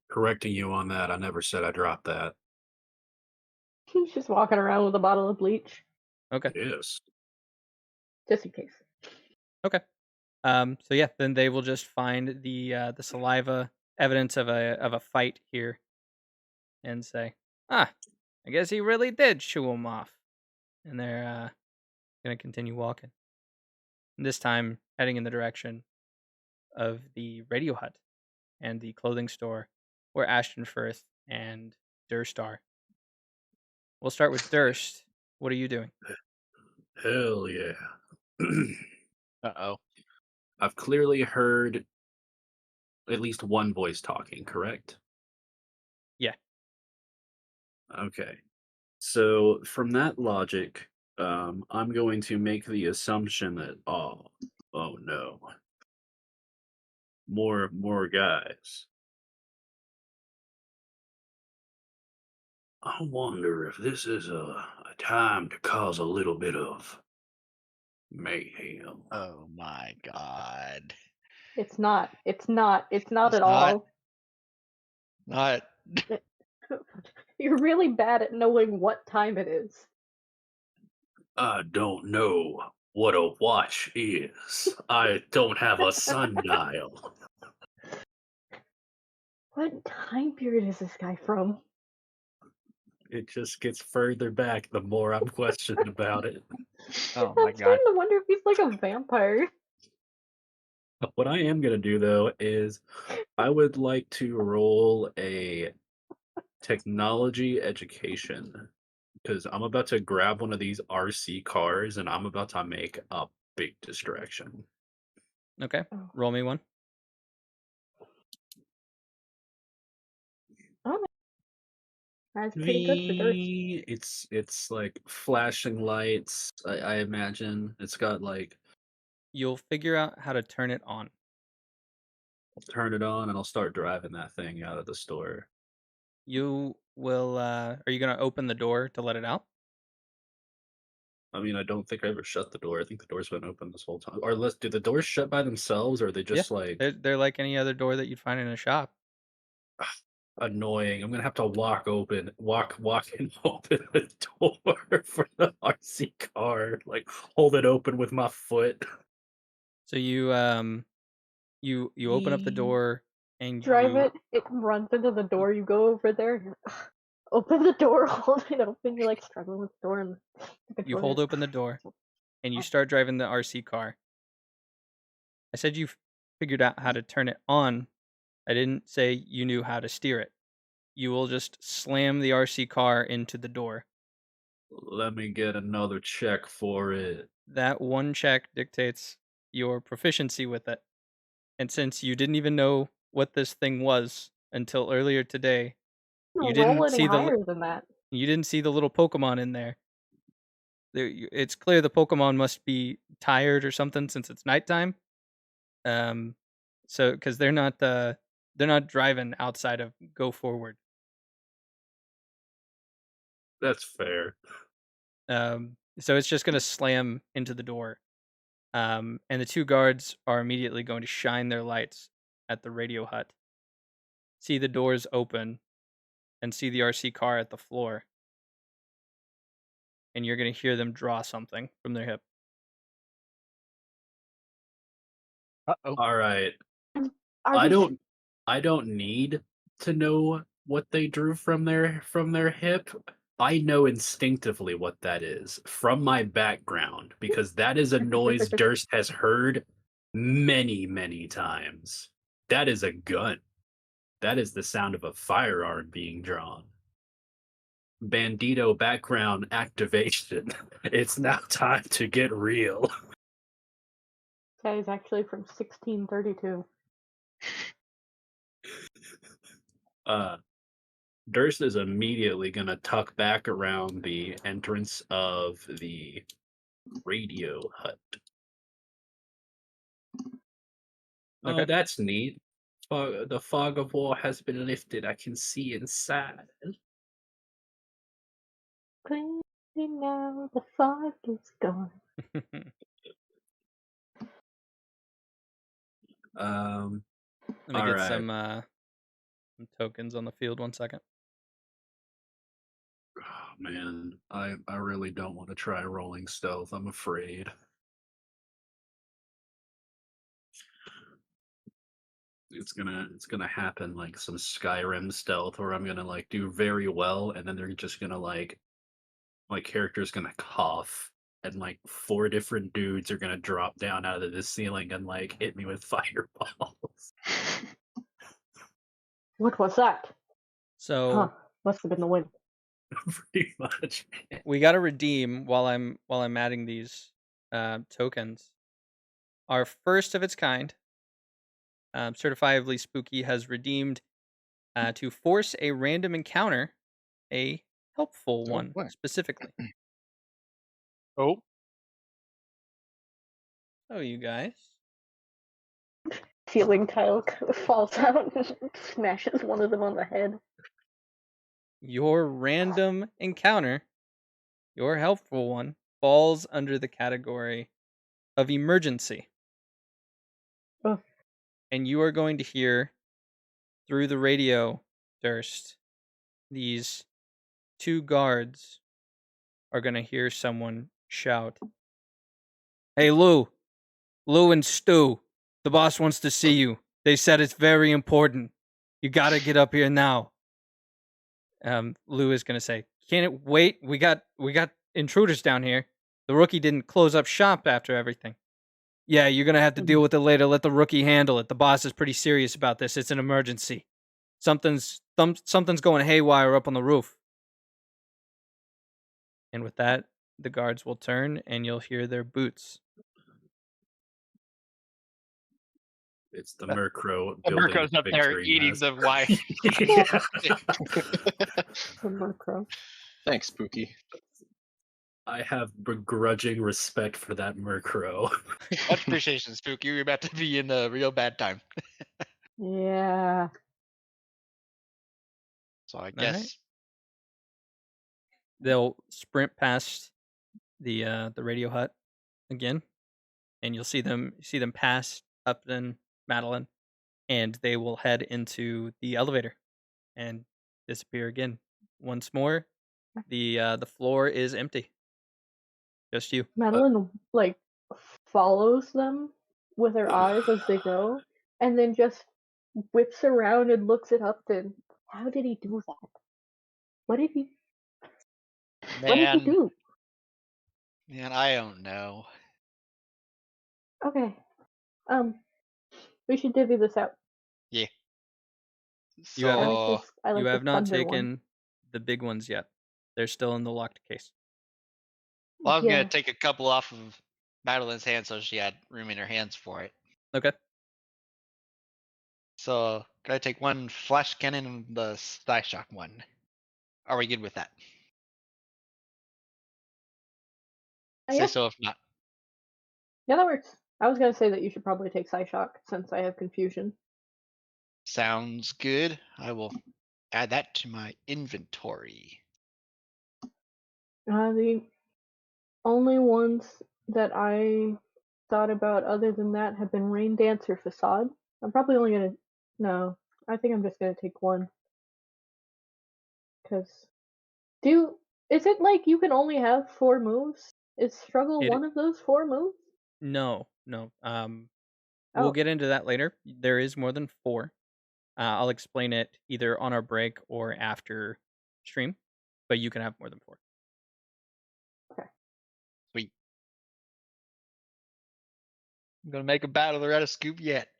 Correcting you on that, I never said I dropped that. He's just walking around with a bottle of bleach. Okay. Yes. Just in case. Okay. So yeah, then they will just find the saliva, evidence of a fight here, and say, I guess he really did shoo him off. And they're gonna continue walking. this time heading in the direction of the radio hut and the clothing store where Ashton Firth and Durst are. We'll start with Durst. What are you doing? Hell yeah. Uh-oh. I've clearly heard at least one voice talking, correct? Yeah. Okay. So from that logic, I'm going to make the assumption that oh no, more guys. I wonder if this is a time to cause a little bit of mayhem. Oh my god. It's not. It's not. It's not It's at not. all. Not. You're really bad at knowing what time it is. I don't know what a watch is. I don't have a sundial. What time period is this guy from? It just gets further back the more I'm questioned about it. Oh my I'm god. starting to wonder if he's like a vampire. What I am gonna do though is I would like to roll a technology education because I'm about to grab one of these RC cars and I'm about to make a big distraction. Okay. Oh. Roll me one. That's pretty good for Durst. It's like flashing lights. I imagine it's got like You'll figure out how to turn it on. I'll turn it on and I'll start driving that thing out of the store. You will. Are you gonna open the door to let it out? I mean, I don't think I ever shut the door. I think the door's been open this whole time. Or do the doors shut by themselves, or are they just like They're like any other door that you'd find in a shop. annoying? I'm gonna have to walk and open the door for the RC car. Like hold it open with my foot. So you open up the door and Drive you it runs into the door, you go over there, open the door, hold it open, you're like struggling with the door and the you controller hold is- open the door and you start driving the RC car. I said you figured out how to turn it on. I didn't say you knew how to steer it. You will just slam the RC car into the door. Let me get another check for it. That one check dictates your proficiency with it. And since you didn't even know what this thing was until earlier today, you Don't roll didn't any see the higher than that. you didn't see the little Pokemon in there. It's clear the Pokemon must be tired or something since it's nighttime. So because they're not driving outside of go forward. That's fair. So it's just gonna slam into the door. And the two guards are immediately going to shine their lights at the radio hut. See the doors open and see the RC car at the floor. And you're going to hear them draw something from their hip. Uh-oh. All right. Are I these- don't need to know what they drew from their hip. I know instinctively what that is from my background because that is a noise Durst has heard many times. That is a gun. That is the sound of a firearm being drawn. Bandito background activation. It's now time to get real. This guy is actually from 1632. Durst is immediately gonna tuck back around the entrance of the radio hut. Okay. Oh, that's neat. The fog of war has been lifted. I can see inside. Clearly now the fog is gone. Um, Let me all get right. some tokens on the field. 1 second. Oh, man, I really don't want to try rolling stealth. I'm afraid. It's gonna happen like some Skyrim stealth where I'm gonna like do very well and then they're just gonna like my character's gonna cough and like 4 different dudes are gonna drop down out of the ceiling and like hit me with fireballs. What was that? So Must have been the wind. Pretty much. we got to redeem while I'm adding these tokens. Our first of its kind, certifiably spooky, has redeemed to force a random encounter, a helpful Oh, one boy. specifically. Oh, So you guys, Ceiling tile falls out and smashes one of them on the head. your random encounter, your helpful one, falls under the category of emergency. Oh. And you are going to hear through the radio, Durst, these 2 guards are going to hear someone shout, "Hey, Lou and Stu, the boss wants to see you. They said it's very important. You got to get up here now." Lou is going to say, "Can't it wait? We got intruders down here. The rookie didn't close up shop after everything." "Yeah, you're going to have to deal with it later. Let the rookie handle it. The boss is pretty serious about this. It's an emergency. Something's going haywire up on the roof." And with that, the guards will turn and you'll hear their boots. It's the Murkrow the building Murkrow's up there victory eating mask. the wife. Yeah. The Murkrow. Thanks, Spooky. I have begrudging respect for that Murkrow. Much appreciation, Spooky. You're about to be in a real bad time. Yeah. So I All guess right. They'll sprint past the radio hut again, and you'll see them pass Upton, Madeline, and they will head into the elevator and disappear again. Once more, the floor is empty. Just you. Madeline like follows them with her eyes as they go, and then just whips around and looks at Upton. How did he do that? What did he man, do? man, I don't know. Okay. We should divvy this out. Yeah. You haven't- So I like You the have not thunder one. taken the big ones yet. They're still in the locked case. well, I was Yeah. gonna take a couple off of Madeline's hand so she had room in her hands for it. Okay. So gotta take one flash cannon and the sky shock one. Are we good with that? Say Yeah. so if not. Yeah, that works. I was gonna say that you should probably take Psyshock since I have confusion. Sounds good. I will add that to my inventory. The only ones that I thought about other than that have been Rain Dance or Facade. I'm probably only gonna no. I think I'm just gonna take one. Cause is it like you can only have 4 moves? Is Struggle It- one of those 4 moves? No. We'll Oh. get into that later. There is more than 4. I'll explain it either on our break or after stream, but you can have more than 4. Sweet. I'm gonna make a battle out of Scoop yet.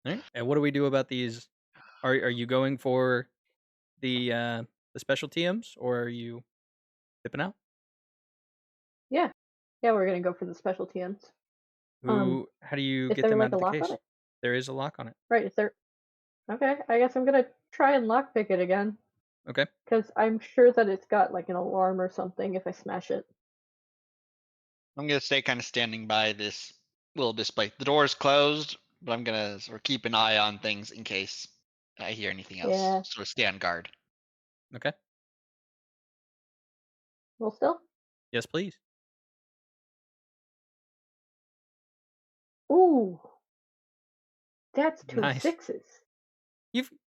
All right. And what do we do about these? Are you going for the special TMs or are you dipping out? Yeah. Yeah, we're gonna go for the special TMs. How do you Is get there them like out a of the lock case? on it? There is a lock on it. Right, is there Okay, I guess I'm gonna try and lockpick it again. Okay. Because I'm sure that it's got like an alarm or something if I smash it. I'm gonna stay kind of standing by this little display. The door is closed, but I'm gonna sort of keep an eye on things in case I hear anything else. Yeah. Sort of stay on guard. Okay. Well, still? Yes, please. Ooh. That's 2 Nice. 6s.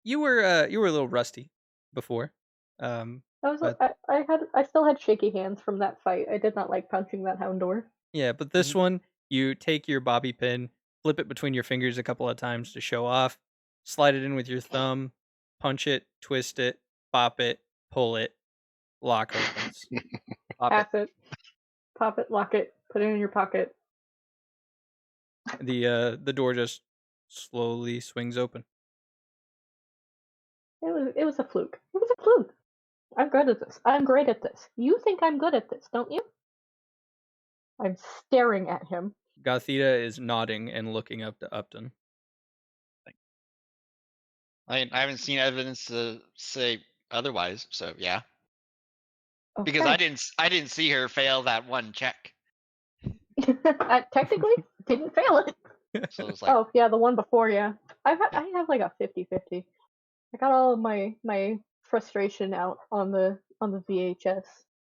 You were a little rusty before. I But- still had shaky hands from that fight. I did not like punching that Houndour. Yeah, but this one, you take your bobby pin, flip it between your fingers a couple of times to show off, slide it in with your thumb, punch it, twist it, pop it, pull it, lock opens. Pop it. Pass it. Pop it, lock it, put it in your pocket. The door just slowly swings open. It was a fluke. It was a fluke. I'm good at this. I'm great at this. You think I'm good at this, don't you? I'm staring at him. Gothita is nodding and looking up to Upton. I haven't seen evidence to say otherwise, so yeah. Okay. Because I didn't see her fail that one check. I technically didn't fail it. So it's like, Oh yeah, the one before, yeah. I have like a 50-50. I got all of my frustration out on the VHS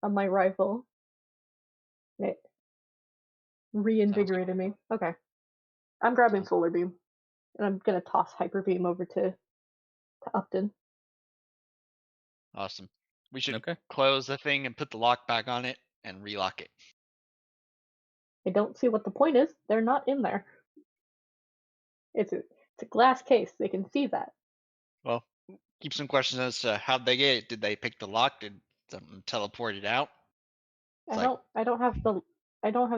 on my rifle. It reinvigorated me. Okay. I'm grabbing solar beam. And I'm gonna toss hyper beam over to Upton. awesome. We should Okay. close the thing and put the lock back on it and relock it. I don't see what the point is. They're not in there. It's a glass case. They can see that. Well, keep some questions as to how'd they get it. Did they pick the lock? Did something teleport it out? I don't have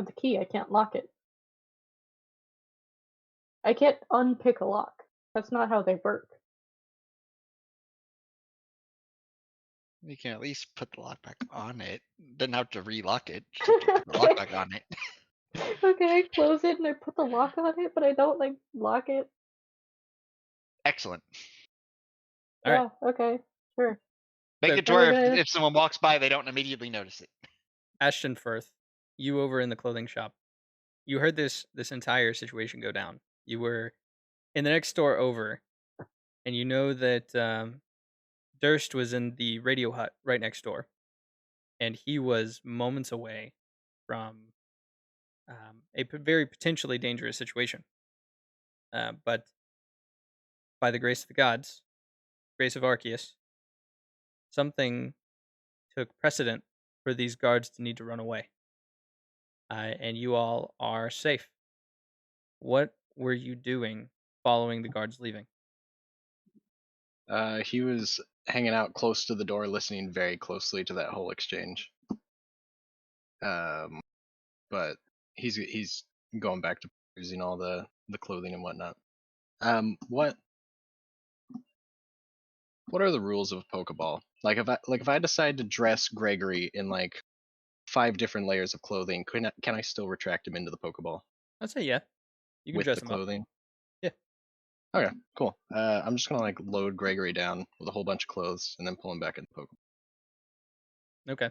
the key. I can't lock it. I can't unpick a lock. That's not how they work. You can at least put the lock back on it. Doesn't have to relock it. Just have to put the lock back on it. Okay, I close it and I put the lock on it, but I don't like lock it. Excellent. All right. Okay, sure. Make So- it to where if someone walks by, they don't immediately notice it. Ashton Firth, you over in the clothing shop. You heard this entire situation go down. You were in the next store over, and you know that Durst was in the radio hut right next door, and he was moments away from a very potentially dangerous situation. But by the grace of the gods, grace of Arceus, something took precedent for these guards to need to run away. And you all are safe. What were you doing following the guards leaving? He was hanging out close to the door, listening very closely to that whole exchange. But he's going back to using all the clothing and whatnot. What are the rules of a Pokeball? Like if I decide to dress Gregory in like 5 different layers of clothing, can I still retract him into the Pokeball I'd say yeah. You can with dress the him up. clothing? Yeah. Okay, cool. I'm just gonna like load Gregory down with a whole bunch of clothes and then pull him back in the Pokeball. Okay.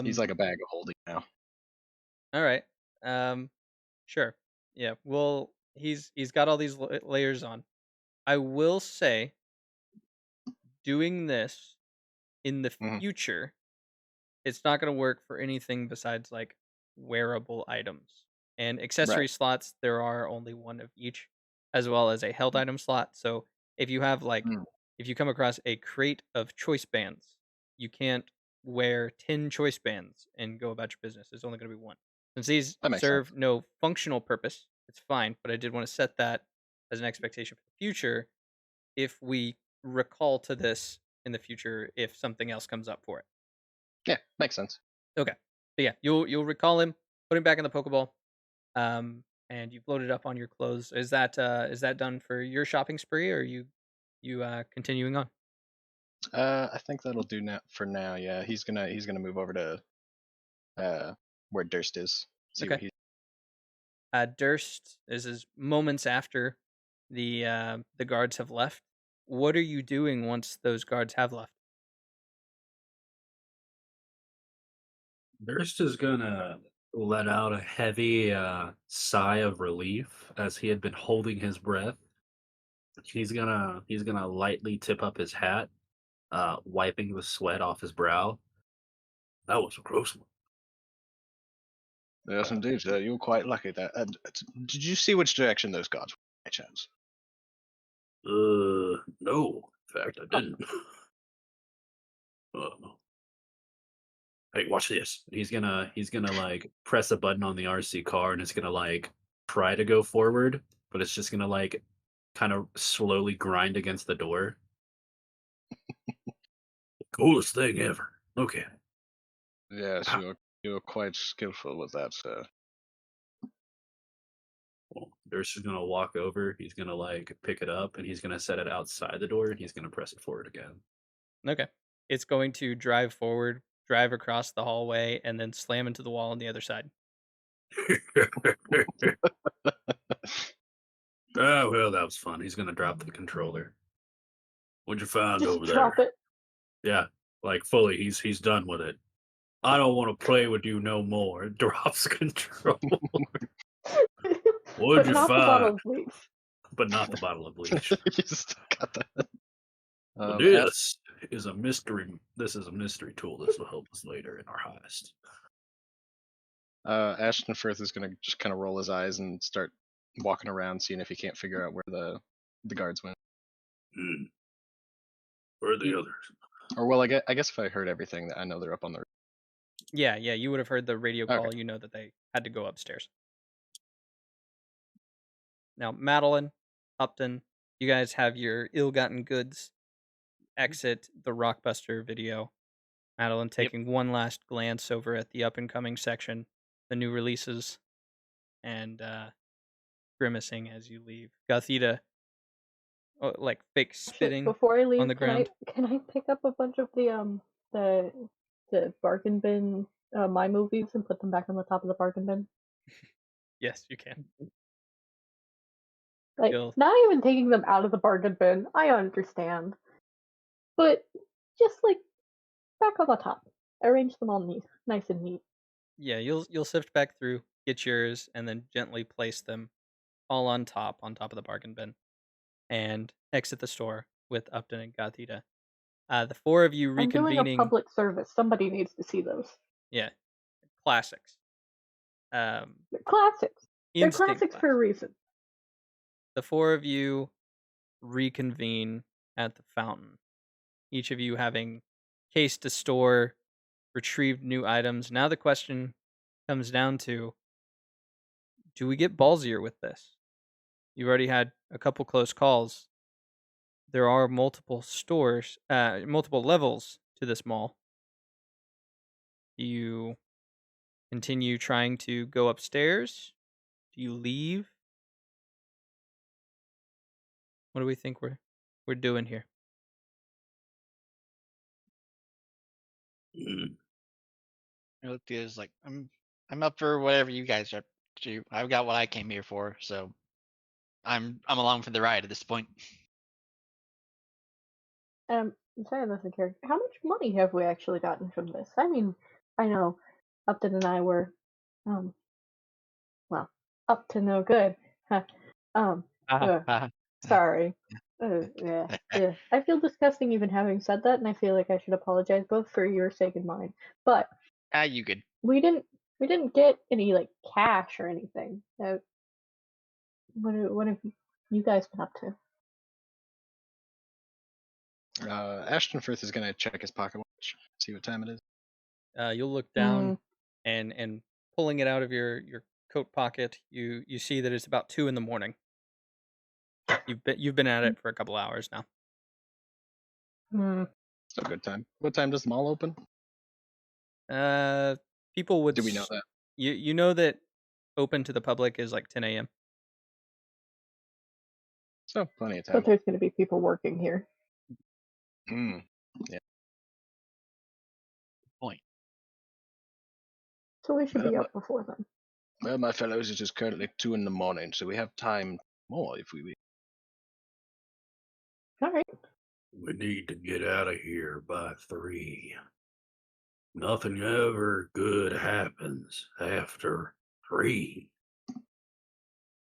He's like a bag of holding now. All right. Sure. Yeah. Well, he's got all these layers on. I will say, doing this in the Mhm. future, it's not going to work for anything besides like wearable items and accessory Right. slots. There are only one of each, as well as a held item slot. So if you have like, Mm. if you come across a crate of choice bands, you can't wear 10 choice bands and go about your business. There's only going to be one. Since these That makes serve no functional purpose, it's fine. But I did want to set that as an expectation for the future if we recall to this in the future if something else comes up for it. Yeah, makes sense. Okay. But yeah, you'll recall him, put him back in the Pokeball, and you've loaded up on your clothes. Is that done for your shopping spree, or are you continuing on? I think that'll do now for now. Yeah, he's gonna move over to where Durst is. See what Okay. he's. Durst, this is moments after the guards have left. What are you doing once those guards have left? Durst is gonna let out a heavy sigh of relief as he had been holding his breath. He's gonna lightly tip up his hat, wiping the sweat off his brow. That was a gross one. Yes, indeed. You were quite lucky there. Did you see which direction those guards were, by chance? No. In fact, I didn't. Hey, watch this. He's gonna like press a button on the RC car, and it's gonna like try to go forward, but it's just gonna like kind of slowly grind against the door. Coolest thing ever. Okay. Yes, Ah. you're You are quite skillful with that, sir. Well, Durst is gonna walk over. He's gonna like pick it up, and he's gonna set it outside the door, and he's gonna press it forward again. Okay. It's going to drive forward, drive across the hallway, and then slam into the wall on the other side. Oh well, that was fun. He's gonna drop the controller. What'd you find Just over drop there? it. Yeah, like fully. He's done with it. I don't want to play with you no more. Drops control. What'd But you not the bottle find? of bleach. But not the bottle of bleach. You still got that. This is a mystery. This is a mystery tool. This will help us later in our heist. Ashton Firth is gonna just kind of roll his eyes and start walking around, seeing if he can't figure out where the guards went. Where are the others? Or well, I guess if I heard everything, I know they're up on the. Yeah, you would have heard the radio call. Okay. You know that they had to go upstairs. Now, Madeline, Upton, you guys have your ill-gotten goods exit the Rockbuster video. Madeline taking one last glance over at the up-and-coming section, the new releases, and grimacing as you leave. Gothita, like fake spitting Before I leave, on the ground. Can I pick up a bunch of the bargain bin my movies and put them back on the top of the bargain bin? Yes, you can. Like, not even taking them out of the bargain bin, I understand. But just like back on the top. Arrange them all neat, nice and neat. Yeah, you'll sift back through, get yours, and then gently place them all on top of the bargain bin, and exit the store with Upton and Gothita. The four of you reconvening. I'm doing a public service. Somebody needs to see those. Yeah, classics. They're classics. They're classics for a reason. The four of you reconvene at the fountain, each of you having cased a store, retrieved new items. Now the question comes down to, do we get ballsier with this? You've already had a couple close calls. There are multiple stores, multiple levels to this mall. Do you continue trying to go upstairs? Do you leave? What do we think we're doing here? Is like, I'm up for whatever you guys are up to. I've got what I came here for, so I'm along for the ride at this point. I'm sorry, that's a character. How much money have we actually gotten from this? I mean, I know Upton and I were, well, up to no good. Sorry. Yeah. I feel disgusting even having said that, and I feel like I should apologize both for your sake and mine. But you good? We didn't get any like cash or anything. What have you guys been up to? Ashton Firth is gonna check his pocket watch, see what time it is. You'll look down and pulling it out of your coat pocket, you see that it's about 2 a.m. You've been at it for a couple hours now. Still a good time. What time does the mall open? People would. Do we know that? You know that open to the public is like 10 a.m. So plenty of time. But there's going to be people working here. Yeah. Point. So we should be up before then. Well, my fellows, it is currently 2 a.m, so we have time more if we. All right. We need to get out of here by 3. Nothing ever good happens after 3.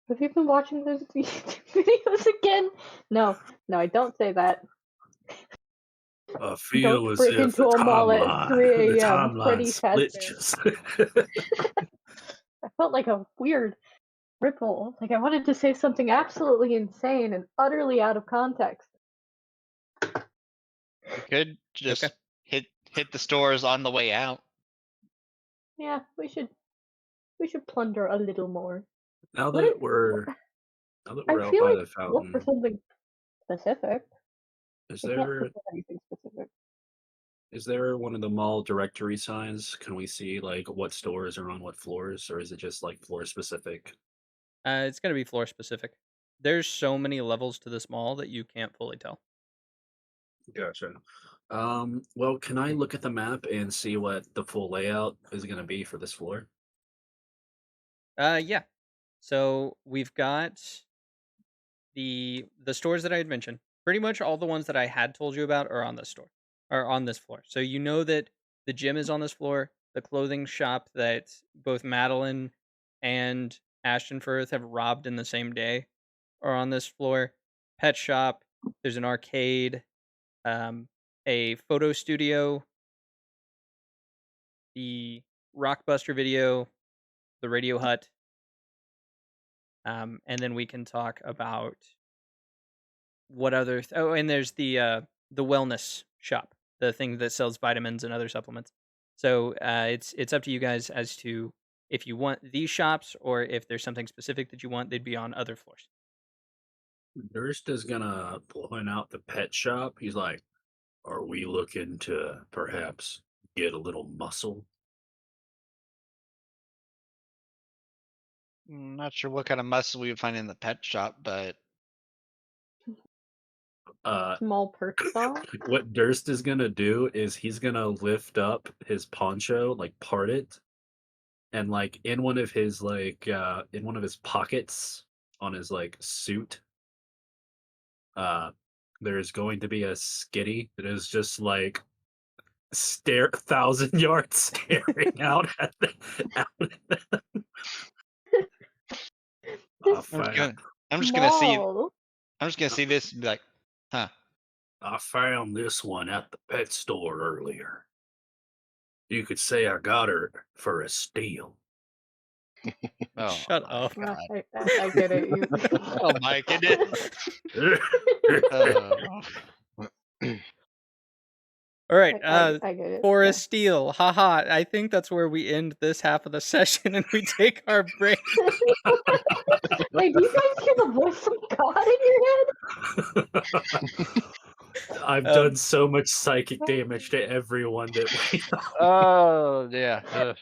Have you been watching those YouTube videos again? No, I don't say that. I feel don't as break if into the a mall at 3 a.m. timeline splits. I felt like a weird ripple. Like I wanted to say something absolutely insane and utterly out of context. You could just hit the stores on the way out. Yeah, we should plunder a little more. Now that we're out by the fountain, look for something specific. Is there anything specific? Is there one of the mall directory signs? Can we see like what stores are on what floors, or is it just like floor specific? It's gonna be floor specific. There's so many levels to this mall that you can't fully tell. Gotcha. Well, can I look at the map and see what the full layout is going to be for this floor? Yeah. So we've got the stores that I had mentioned. Pretty much all the ones that I had told you about are on this store, are on this floor. So you know that the gym is on this floor. The clothing shop that both Madeline and Ashton Firth have robbed in the same day are on this floor. Pet shop. There's an arcade. Um, a photo studio. The Rockbuster video. The Radio Hut. And then we can talk about what other oh, and there's the wellness shop, the thing that sells vitamins and other supplements. So, it's up to you guys as to if you want these shops or if there's something specific that you want, they'd be on other floors. Durst is gonna point out the pet shop. He's like, "Are we looking to perhaps get a little muscle?" Not sure what kind of muscle we would find in the pet shop, but Uh, Small perk saw. what Durst is gonna do is he's gonna lift up his poncho, like part it, and like in one of his in one of his pockets on his like suit, there's going to be a skitty that is just like 1,000 yards staring out at the out. I This I'm just gonna see. small. I'm just gonna see this and be like, huh? I found this one at the pet store earlier. You could say I got her for a steal. Oh, Shut my up. Well, God. I get it. Oh my goodness. All right, I get it. for Yeah. a steal, haha. I think that's where we end this half of the session and we take our break. Wait, do you guys hear the voice of God in your head? I've done so much psychic damage to everyone that we. Oh yeah.